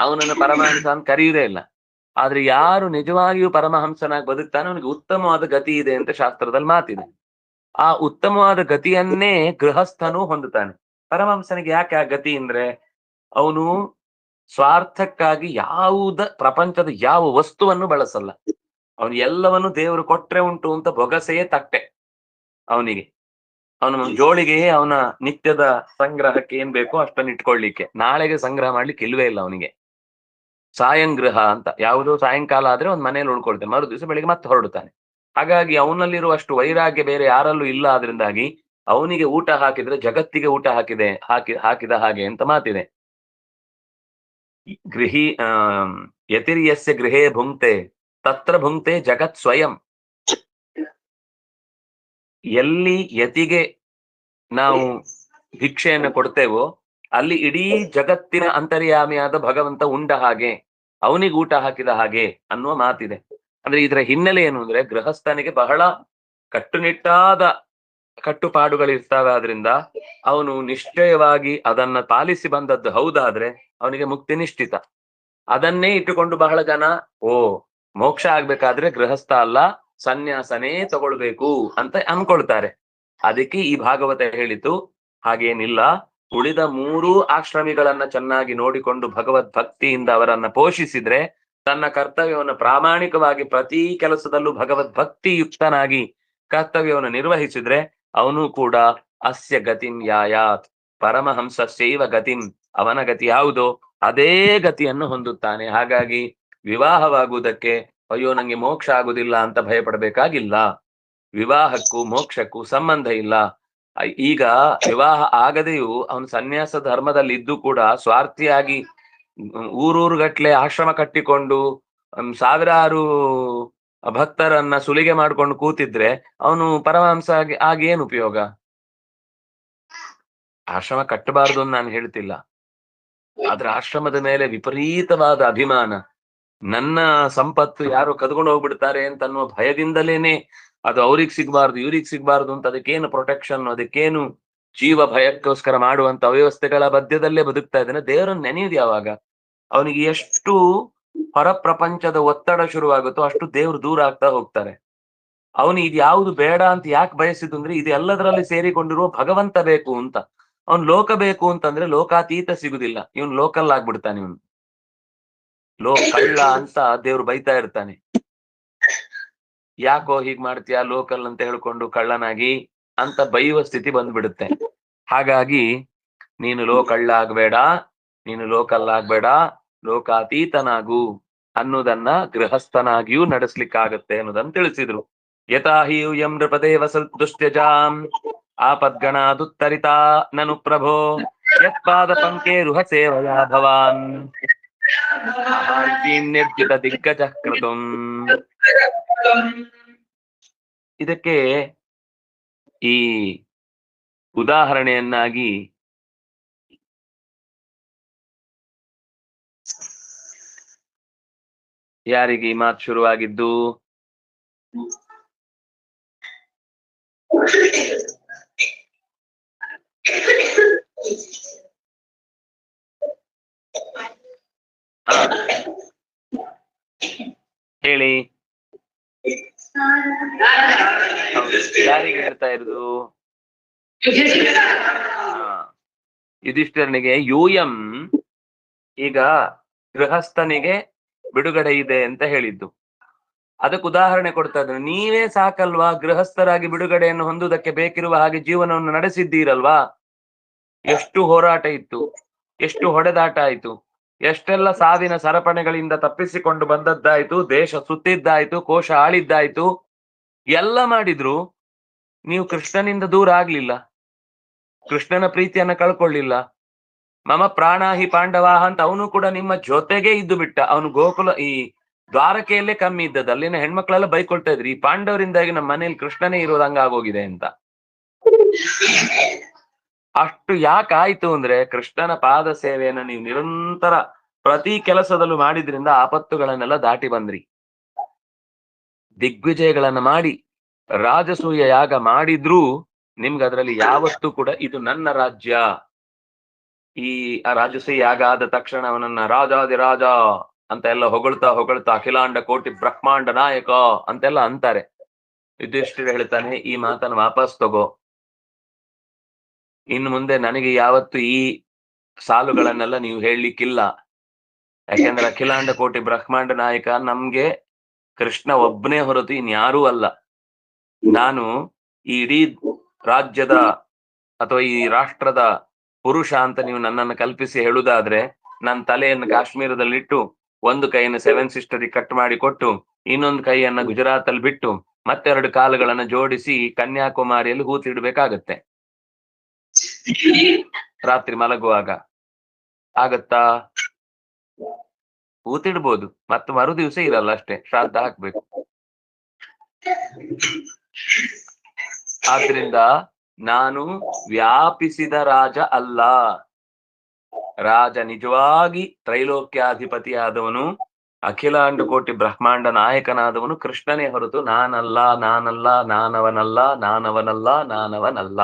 [SPEAKER 1] ಅವನನ್ನು ಪರಮಹಂಸ ಅಂತ ಕರೆಯುವುದೇ ಇಲ್ಲ. ಆದ್ರೆ ಯಾರು ನಿಜವಾಗಿಯೂ ಪರಮಹಂಸನಾಗಿ ಬದುಕ್ತಾನೆ ಅವನಿಗೆ ಉತ್ತಮವಾದ ಗತಿ ಇದೆ ಅಂತ ಶಾಸ್ತ್ರದಲ್ಲಿ ಮಾತಿದೆ. ಆ ಉತ್ತಮವಾದ ಗತಿಯನ್ನೇ ಗೃಹಸ್ಥನೂ ಹೊಂದುತ್ತಾನೆ. ಪರಮಹಂಸನಿಗೆ ಯಾಕೆ ಆ ಗತಿ ಅಂದ್ರೆ, ಅವನು ಸ್ವಾರ್ಥಕ್ಕಾಗಿ ಪ್ರಪಂಚದ ಯಾವ ವಸ್ತುವನ್ನು ಬಳಸಲ್ಲ. ಅವನು ಎಲ್ಲವನ್ನು ದೇವರು ಕೊಟ್ರೆ ಉಂಟು ಅಂತ ಬೊಗಸೆಯೇ ತಟ್ಟೆ ಅವನಿಗೆ. ಅವನ ಜೋಳಿಗೆ ಅವನ ನಿತ್ಯದ ಸಂಗ್ರಹಕ್ಕೆ ಏನ್ ಬೇಕೋ ಅಷ್ಟನ್ನು ಇಟ್ಕೊಳ್ಳಿಕ್ಕೆ, ನಾಳೆಗೆ ಸಂಗ್ರಹ ಮಾಡ್ಲಿಕ್ಕೆ ಇಲ್ವೇ ಇಲ್ಲ ಅವನಿಗೆ. ಸಾಯಂಗೃಹ ಅಂತ ಯಾವುದೋ ಸಾಯಂಕಾಲ ಆದ್ರೆ ಒಂದ್ ಮನೇಲಿ ಉಳ್ಕೊಳ್ತಾನೆ, ಮರು ದಿವಸ ಬೆಳಿಗ್ಗೆ ಮತ್ತೆ ಹೊರಡುತ್ತಾನೆ. ಹಾಗಾಗಿ ಅವನಲ್ಲಿರುವಷ್ಟು ವೈರಾಗ್ಯ ಬೇರೆ ಯಾರಲ್ಲೂ ಇಲ್ಲ. ಆದ್ರಿಂದಾಗಿ ಅವನಿಗೆ ಊಟ ಹಾಕಿದ್ರೆ ಜಗತ್ತಿಗೆ ಊಟ ಹಾಕಿದ ಹಾಗೆ ಅಂತ ಮಾತಿದೆ. ಗೃಹಿ ಯತಿರ್ಯಸ್ಯ ಗೃಹೇ ಭುಂಕ್ತೆ ತತ್ರ ಭುಂಕ್ತೆ ಜಗತ್ ಸ್ವಯಂ. ಎಲ್ಲಿ ಯತಿಗೆ ನಾವು ಭಿಕ್ಷೆಯನ್ನು ಕೊಡ್ತೇವೋ ಅಲ್ಲಿ ಇಡೀ ಜಗತ್ತಿನ ಅಂತರ್ಯಾಮಿಯಾದ ಭಗವಂತ ಉಂಡ ಹಾಗೆ, ಅವನಿಗೆ ಊಟ ಹಾಕಿದ ಹಾಗೆ ಅನ್ನುವ ಮಾತಿದೆ. ಅಂದ್ರೆ ಇದರ ಹಿನ್ನೆಲೆ ಏನು ಅಂದ್ರೆ, ಗೃಹಸ್ಥನಿಗೆ ಬಹಳ ಕಟ್ಟುನಿಟ್ಟಾದ ಕಟ್ಟುಪಾಡುಗಳಿರ್ತಾವೆ. ಆದ್ರಿಂದ ಅವನು ನಿಶ್ಚಯವಾಗಿ ಅದನ್ನ ಪಾಲಿಸಿ ಬಂದದ್ದು ಹೌದಾದ್ರೆ ಅವನಿಗೆ ಮುಕ್ತಿ ನಿಶ್ಚಿತ. ಅದನ್ನೇ ಇಟ್ಟುಕೊಂಡು ಬಹಳ ಜನ ಮೋಕ್ಷ ಆಗ್ಬೇಕಾದ್ರೆ ಗೃಹಸ್ಥ ಅಲ್ಲ ಸನ್ಯಾಸನೇ ತಗೊಳ್ಬೇಕು ಅಂತ ಅನ್ಕೊಳ್ತಾರೆ. ಅದಕ್ಕೆ ಈ ಭಾಗವತ ಹೇಳಿತು ಹಾಗೇನಿಲ್ಲ. ಉಳಿದ 3 ಆಶ್ರಮಿಗಳನ್ನ ಚೆನ್ನಾಗಿ ನೋಡಿಕೊಂಡು ಭಗವದ್ ಭಕ್ತಿಯಿಂದ ಅವರನ್ನ ಪೋಷಿಸಿದ್ರೆ, ತನ್ನ ಕರ್ತವ್ಯವನ್ನು ಪ್ರಾಮಾಣಿಕವಾಗಿ ಪ್ರತಿ ಕೆಲಸದಲ್ಲೂ ಭಗವದ್ ಭಕ್ತಿ ಯುಕ್ತನಾಗಿ ಕರ್ತವ್ಯವನ್ನು ನಿರ್ವಹಿಸಿದ್ರೆ ಅವನು ಕೂಡ ಅಸ್ಯ ಗತಿಂ ಯಾಯಾತ್. ಪರಮಹಂಸಸ್ಯೈವ ಗತಿಂ, ಅವನ ಗತಿ ಯಾವುದೋ ಅದೇ ಗತಿಯನ್ನು ಹೊಂದುತ್ತಾನೆ. ಹಾಗಾಗಿ ವಿವಾಹವಾಗುವುದಕ್ಕೆ ಅಯ್ಯೋ ನಂಗೆ ಮೋಕ್ಷ ಆಗುದಿಲ್ಲ ಅಂತ ಭಯಪಡಬೇಕಾಗಿಲ್ಲ. ವಿವಾಹಕ್ಕೂ ಮೋಕ್ಷಕ್ಕೂ ಸಂಬಂಧ ಇಲ್ಲ. ಈಗ ವಿವಾಹ ಆಗದೆಯೂ ಅವನು ಸನ್ಯಾಸ ಧರ್ಮದಲ್ಲಿ ಇದ್ದು ಕೂಡ ಸ್ವಾರ್ಥಿಯಾಗಿ ಊರೂರುಗಟ್ಲೆ ಆಶ್ರಮ ಕಟ್ಟಿಕೊಂಡು ಸಾವಿರಾರು ಭಕ್ತರನ್ನ ಸುಲಿಗೆ ಮಾಡ್ಕೊಂಡು ಕೂತಿದ್ರೆ ಅವನು ಪರಮಹಂಸ ಆಗಿ ಏನು ಉಪಯೋಗ? ಆಶ್ರಮ ಕಟ್ಟಬಾರದು ಅಂತ ನಾನು ಹೇಳ್ತಿಲ್ಲ, ಆದ್ರೆ ಆಶ್ರಮದ ಮೇಲೆ ವಿಪರೀತವಾದ ಅಭಿಮಾನ, ನನ್ನ ಸಂಪತ್ತು ಯಾರು ಕದ್ಕೊಂಡು ಹೋಗ್ಬಿಡ್ತಾರೆ ಅಂತ ಅನ್ನುವ ಭಯದಿಂದಲೇನೆ ಅದು ಅವ್ರಿಗೆ ಸಿಗ್ಬಾರ್ದು ಇವ್ರಿಗೆ ಸಿಗ್ಬಾರ್ದು ಅಂತ ಅದಕ್ಕೇನು ಪ್ರೊಟೆಕ್ಷನ್, ಅದಕ್ಕೇನು ಜೀವ ಭಯಕ್ಕೋಸ್ಕರ ಮಾಡುವಂತ ಅವ್ಯವಸ್ಥೆಗಳ ಮಧ್ಯದಲ್ಲೇ ಬದುಕ್ತಾ ಇದ್ದಾನೆ. ದೇವರನ್ನು ನೆನೆಯುದು ಯಾವಾಗ? ಅವನಿಗೆ ಎಷ್ಟು ಹೊರ ಪ್ರಪಂಚದ ಒತ್ತಡ ಶುರುವಾಗುತ್ತೋ ಅಷ್ಟು ದೇವ್ರು ದೂರ ಆಗ್ತಾ ಹೋಗ್ತಾರೆ. ಅವನು ಇದು ಯಾವುದು ಬೇಡ ಅಂತ ಯಾಕೆ ಬಯಸಿದ್ದು ಅಂದ್ರೆ ಇದು ಎಲ್ಲದರಲ್ಲಿ ಸೇರಿಕೊಂಡಿರುವ ಭಗವಂತ ಬೇಕು ಅಂತ. ಅವನ್ ಲೋಕ ಬೇಕು ಅಂತಂದ್ರೆ ಲೋಕಾತೀತ ಸಿಗುದಿಲ್ಲ, ಇವನ್ ಲೋಕಲ್ ಆಗ್ಬಿಡ್ತಾನೆ. ಇವನು ಕಳ್ಳ ಅಂತ ದೇವ್ರು ಬೈತಾ ಇರ್ತಾನೆ. ಯಾಕೋ ಹೀಗ್ ಮಾಡ್ತೀಯಾ ಲೋಕಲ್ ಅಂತ ಹೇಳ್ಕೊಂಡು ಕಳ್ಳನಾಗಿ ಅಂತ ಬೈಯುವ ಸ್ಥಿತಿ ಬಂದ್ಬಿಡುತ್ತೆ. ಹಾಗಾಗಿ ನೀನು ಕಳ್ಳ ಆಗ್ಬೇಡ, ನೀನು ಲೋಕಲ್ ಆಗ್ಬೇಡ, ಲೋಕಾತೀತನಾಗು ಅನ್ನೋದನ್ನ ಗೃಹಸ್ಥನಾಗಿಯೂ ನಡೆಸ್ಲಿಕ್ಕಾಗತ್ತೆ ಅನ್ನೋದನ್ನ ತಿಳಿಸಿದ್ರು. ಯಥಾ ಹಿ ಯೂಯಂ ನೃಪದೇವ ದುಷ್ಟ್ಯಜಾಂ ಆಪದ್ಗಣಾದುತ್ತರಿತಾ ನನು ಪ್ರಭೋ ಯತ್ಪಾದ ಪಂಕೆ ರುಹ ಸೇವಯಾ ಭವಾನ್ ನಿರ್ಜಿತ ದಿಗ್ಗಜ ಕೃತಂ. ಇದಕ್ಕೆ ಈ ಉದಾಹರಣೆಯನ್ನಾಗಿ ಯಾರಿಗೆ ಈ ಮಾತು ಶುರುವಾಗಿದ್ದು? ಹೇಳಿ, ಯಾರಿಗೆ ಹೇಳ್ತಾ ಇರುದು? ಯುಧಿಷ್ಠಿರನಿಗೆ. ಯೂಯಂ ಈಗ ಗೃಹಸ್ಥನಿಗೆ ಬಿಡುಗಡೆ ಇದೆ ಅಂತ ಹೇಳಿದ್ದು. ಅದಕ್ಕೆ ಉದಾಹರಣೆ ಕೊಡ್ತಾ ಇದ್ರು. ನೀವೇ ಸಾಕಲ್ವಾ ಗೃಹಸ್ಥರಾಗಿ ಬಿಡುಗಡೆಯನ್ನು ಹೊಂದುವುದಕ್ಕೆ ಬೇಕಿರುವ ಹಾಗೆ ಜೀವನವನ್ನು ನಡೆಸಿದ್ದೀರಲ್ವಾ? ಎಷ್ಟು ಹೋರಾಟ ಇತ್ತು, ಎಷ್ಟು ಹೊಡೆದಾಟ ಆಯ್ತು, ಎಷ್ಟೆಲ್ಲ ಸಾವಿನ ಸರಪಣೆಗಳಿಂದ ತಪ್ಪಿಸಿಕೊಂಡು ಬಂದದ್ದಾಯ್ತು, ದೇಶ ಸುತ್ತಿದ್ದಾಯ್ತು, ಕೋಶ ಆಳಿದ್ದಾಯ್ತು, ಎಲ್ಲ ಮಾಡಿದ್ರು ನೀವು ಕೃಷ್ಣನಿಂದ ದೂರ ಆಗ್ಲಿಲ್ಲ, ಕೃಷ್ಣನ ಪ್ರೀತಿಯನ್ನ ಕಳ್ಕೊಳ್ಳಿಲ್ಲ. ಮಮ ಪ್ರಾಣಾಹಿ ಪಾಂಡವಾಹ ಅಂತ ಅವನು ಕೂಡ ನಿಮ್ಮ ಜೊತೆಗೆ ಇದ್ದು ಬಿಟ್ಟ. ಅವನು ಗೋಕುಲ ಈ ದ್ವಾರಕೆಯಲ್ಲೇ ಕಮ್ಮಿ ಇದ್ದದ್ದು, ಅಲ್ಲಿನ ಹೆಣ್ಮಕ್ಳೆಲ್ಲ ಬೈಕೊಳ್ತಾ ಇದ್ರಿ, ಈ ಪಾಂಡವರಿಂದಾಗಿ ನಮ್ಮ ಮನೇಲಿ ಕೃಷ್ಣನೇ ಇರೋದಂಗಾಗೋಗಿದೆ ಅಂತ. ಅಷ್ಟು ಯಾಕಾಯ್ತು ಅಂದ್ರೆ ಕೃಷ್ಣನ ಪಾದ ಸೇವೆಯನ್ನ ನೀವು ನಿರಂತರ ಪ್ರತಿ ಕೆಲಸದಲ್ಲೂ ಮಾಡಿದ್ರಿಂದ ಆಪತ್ತುಗಳನ್ನೆಲ್ಲ ದಾಟಿ ಬಂದ್ರಿ. ದಿಗ್ವಿಜಯಗಳನ್ನ ಮಾಡಿ ರಾಜಸೂಯ ಯಾಗ ಮಾಡಿದ್ರೂ ನಿಮ್ಗೆ ಅದರಲ್ಲಿ ಯಾವತ್ತೂ ಕೂಡ ಇದು ನನ್ನ ರಾಜ್ಯ, ಈ ರಾಜಸೂಯ ಯಾಗ ಆದ ತಕ್ಷಣ ಅವನನ್ನ ರಾಜಾದಿರಾಜ ಅಂತ ಎಲ್ಲ ಹೊಗಳ್ತಾ ಅಖಿಲಾಂಡ ಕೋಟಿ ಬ್ರಹ್ಮಾಂಡ ನಾಯಕ ಅಂತೆಲ್ಲ ಅಂತಾರೆ. ಯುಧಿಷ್ಠಿರ ಹೇಳ್ತಾನೆ, ಈ ಮಾತನ್ನು ವಾಪಸ್ ತಗೋ, ಇನ್ನು ಮುಂದೆ ನನಗೆ ಯಾವತ್ತು ಈ ಸಾಲುಗಳನ್ನೆಲ್ಲ ನೀವು ಹೇಳಲಿಕ್ಕಿಲ್ಲ. ಯಾಕೆಂದ್ರೆ ಅಖಿಲಾಂಡ ಕೋಟಿ ಬ್ರಹ್ಮಾಂಡ ನಾಯಕ ನಮ್ಗೆ ಕೃಷ್ಣ ಒಬ್ಬನೇ ಹೊರತು ಇನ್ಯಾರೂ ಅಲ್ಲ. ನಾನು ಈ ಇಡೀ ರಾಜ್ಯದ ಅಥವಾ ಈ ರಾಷ್ಟ್ರದ ಪುರುಷ ಅಂತ ನೀವು ನನ್ನನ್ನು ಕಲ್ಪಿಸಿ ಹೇಳುದಾದ್ರೆ, ನನ್ನ ತಲೆಯನ್ನು ಕಾಶ್ಮೀರದಲ್ಲಿಟ್ಟು ಒಂದು ಕೈಯನ್ನು 7 ಸಿಸ್ಟರಿಗೆ ಕಟ್ ಮಾಡಿ ಕೊಟ್ಟು ಇನ್ನೊಂದು ಕೈಯನ್ನ ಗುಜರಾತ್ ಅಲ್ಲಿ ಬಿಟ್ಟು ಮತ್ತೆರಡು ಕಾಲುಗಳನ್ನ ಜೋಡಿಸಿ ಕನ್ಯಾಕುಮಾರಿಯಲ್ಲಿ ಹೂತಿಡ್ಬೇಕಾಗತ್ತೆ ರಾತ್ರಿ ಮಲಗುವಾಗ. ಆಗತ್ತಾ? ಹೂತಿಡ್ಬೋದು, ಮತ್ತೆ ಮರು ದಿವಸ ಇರಲ್ಲ, ಅಷ್ಟೇ ಶ್ರಾದ್ದ ಹಾಕ್ಬೇಕು. ಆದ್ರಿಂದ ನಾನು ವ್ಯಾಪಿಸಿದ ರಾಜ ಅಲ್ಲ. ರಾಜ ನಿಜವಾಗಿ ತ್ರೈಲೋಕ್ಯಾಧಿಪತಿಯಾದವನು, ಅಖಿಲಾಂಡ ಕೋಟಿ ಬ್ರಹ್ಮಾಂಡ ನಾಯಕನಾದವನು ಕೃಷ್ಣನೇ ಹೊರತು ನಾನಲ್ಲ, ನಾನಲ್ಲ, ನಾನವನಲ್ಲ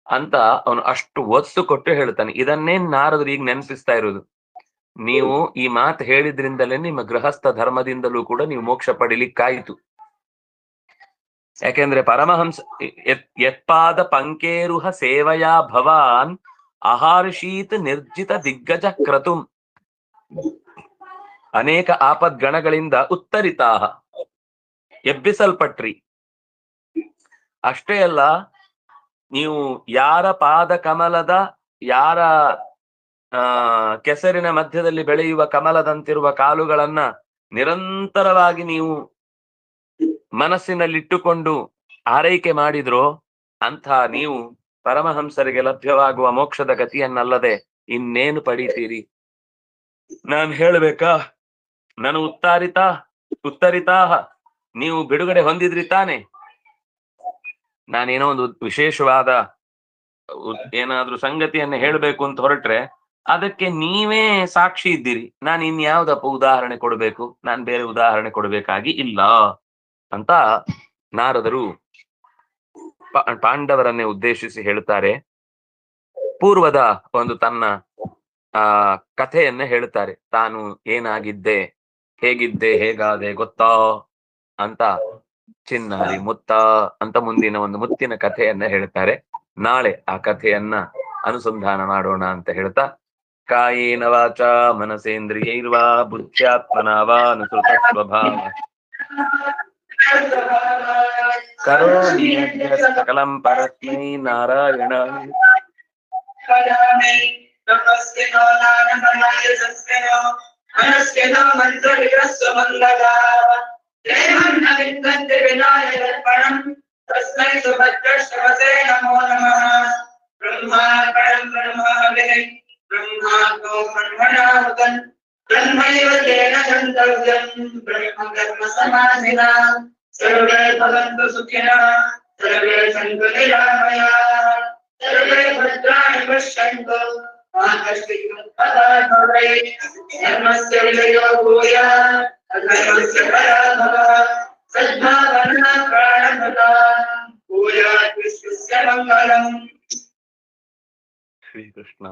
[SPEAKER 1] ಅಂತ ಅವನು ಅಷ್ಟು ಒತ್ತು ಕೊಟ್ಟು ಹೇಳ್ತಾನೆ. ಇದನ್ನೇ ನಾರದರು ಈಗ ನೆನಪಿಸ್ತಾ ಇರೋದು. ನೀವು ಈ ಮಾತು ಹೇಳಿದ್ರಿಂದಲೇ ನಿಮ್ಮ ಗೃಹಸ್ಥ ಧರ್ಮದಿಂದಲೂ ಕೂಡ ನೀವು ಮೋಕ್ಷ ಪಡಿಲಿಕ್ಕಾಯಿತು. ಯಾಕೆಂದ್ರೆ ಪರಮಹಂಸ ಯತ್ಪಾದ ಪಂಕೇರುಹ ಸೇವಯಾ ಭವಾನ್ ಅಹರ್ಷೀತ್ ನಿರ್ಜಿತ ದಿಗ್ಗಜ ಕ್ರತುಂ. ಅನೇಕ ಆಪದ್ಗಣಗಳಿಂದ ಉತ್ತರಿತಾಹ, ಎಬ್ಬಿಸಲ್ಪಟ್ರಿ. ಅಷ್ಟೇ ಅಲ್ಲ, ನೀವು ಯಾರ ಪಾದ ಕಮಲದ, ಯಾರ ಕೆಸರಿನ ಮಧ್ಯದಲ್ಲಿ ಬೆಳೆಯುವ ಕಮಲದಂತಿರುವ ಕಾಲುಗಳನ್ನ ನಿರಂತರವಾಗಿ ನೀವು ಮನಸ್ಸಿನಲ್ಲಿಟ್ಟುಕೊಂಡು ಆರೈಕೆ ಮಾಡಿದ್ರೋ ಅಂಥ ನೀವು ಪರಮಹಂಸರಿಗೆ ಲಭ್ಯವಾಗುವ ಮೋಕ್ಷದ ಗತಿಯನ್ನಲ್ಲದೆ ಇನ್ನೇನು ಪಡೀತೀರಿ? ನಾನು ಹೇಳ್ಬೇಕಾ? ನಾನು ಉತ್ತರಿತಾ ನೀವು ಬಿಡುಗಡೆ ಹೊಂದಿದ್ರಿ ತಾನೆ. ನಾನೇನೋ ಒಂದು ವಿಶೇಷವಾದ ಏನಾದ್ರೂ ಸಂಗತಿಯನ್ನ ಹೇಳ್ಬೇಕು ಅಂತ ಹೊರಟ್ರೆ ಅದಕ್ಕೆ ನೀವೇ ಸಾಕ್ಷಿ ಇದ್ದೀರಿ. ನಾನು ಇನ್ಯಾವ್ದಪ್ಪ ಉದಾಹರಣೆ ಕೊಡ್ಬೇಕು? ನಾನು ಬೇರೆ ಉದಾಹರಣೆ ಕೊಡ್ಬೇಕಾಗಿ ಇಲ್ಲ ಅಂತ ನಾರದರು ಪಾಂಡವರನ್ನೇ ಉದ್ದೇಶಿಸಿ ಹೇಳ್ತಾರೆ. ಪೂರ್ವದ ಒಂದು ತನ್ನ ಕಥೆಯನ್ನ ಹೇಳ್ತಾರೆ. ತಾನು ಏನಾಗಿದ್ದೆ, ಹೇಗಿದ್ದೆ, ಹೇಗಾದೆ ಗೊತ್ತಾ ಅಂತ ಚಿನ್ನಾರಿ ಮುತ್ತ ಅಂತ ಮುಂದಿನ ಒಂದು ಮುತ್ತಿನ ಕಥೆಯನ್ನ ಹೇಳ್ತಾರೆ. ನಾಳೆ ಆ ಕಥೆಯನ್ನ ಅನುಸಂಧಾನ ಮಾಡೋಣ ಅಂತ ಹೇಳ್ತಾ, ಕಾಯೇನ ವಾಚ ಮನಸೇಂದ್ರಿಯೈರ್ವಾ ಬುದ್ಧ್ಯಾತ್ಮನಾ ವಾ ಅನುಸೃತ ಸ್ವಭಾವ ಕರೋಮಿ ಯದ್ಯತ್ ಸಕಲಂ ಪರಸ್ಮೈ ನಾರಾಯಣ
[SPEAKER 2] तस्मै सुभद्रश्रवसे नमो नमः। ब्रह्मार्पणं ब्रह्महविः ब्रह्मार्पो ब्रह्मणाहुतम् ब्रह्मैव तेन गन्तव्यम् ब्रह्मकर्मसमाधिना। सर्वे भवन्तु सुखिनः सर्वे सन्तु निरामयाः सर्वे भद्राणि पश्यन्तु मा कश्चित् दुःखभाग् भवेत्। धर्मस्य विजयो भूयात् अधर्मस्य पराभवः सद्भावना प्राणभृता भूयात् विश्वस्य मङ्गलम्।
[SPEAKER 1] ಶ್ರೀಕೃಷ್ಣ.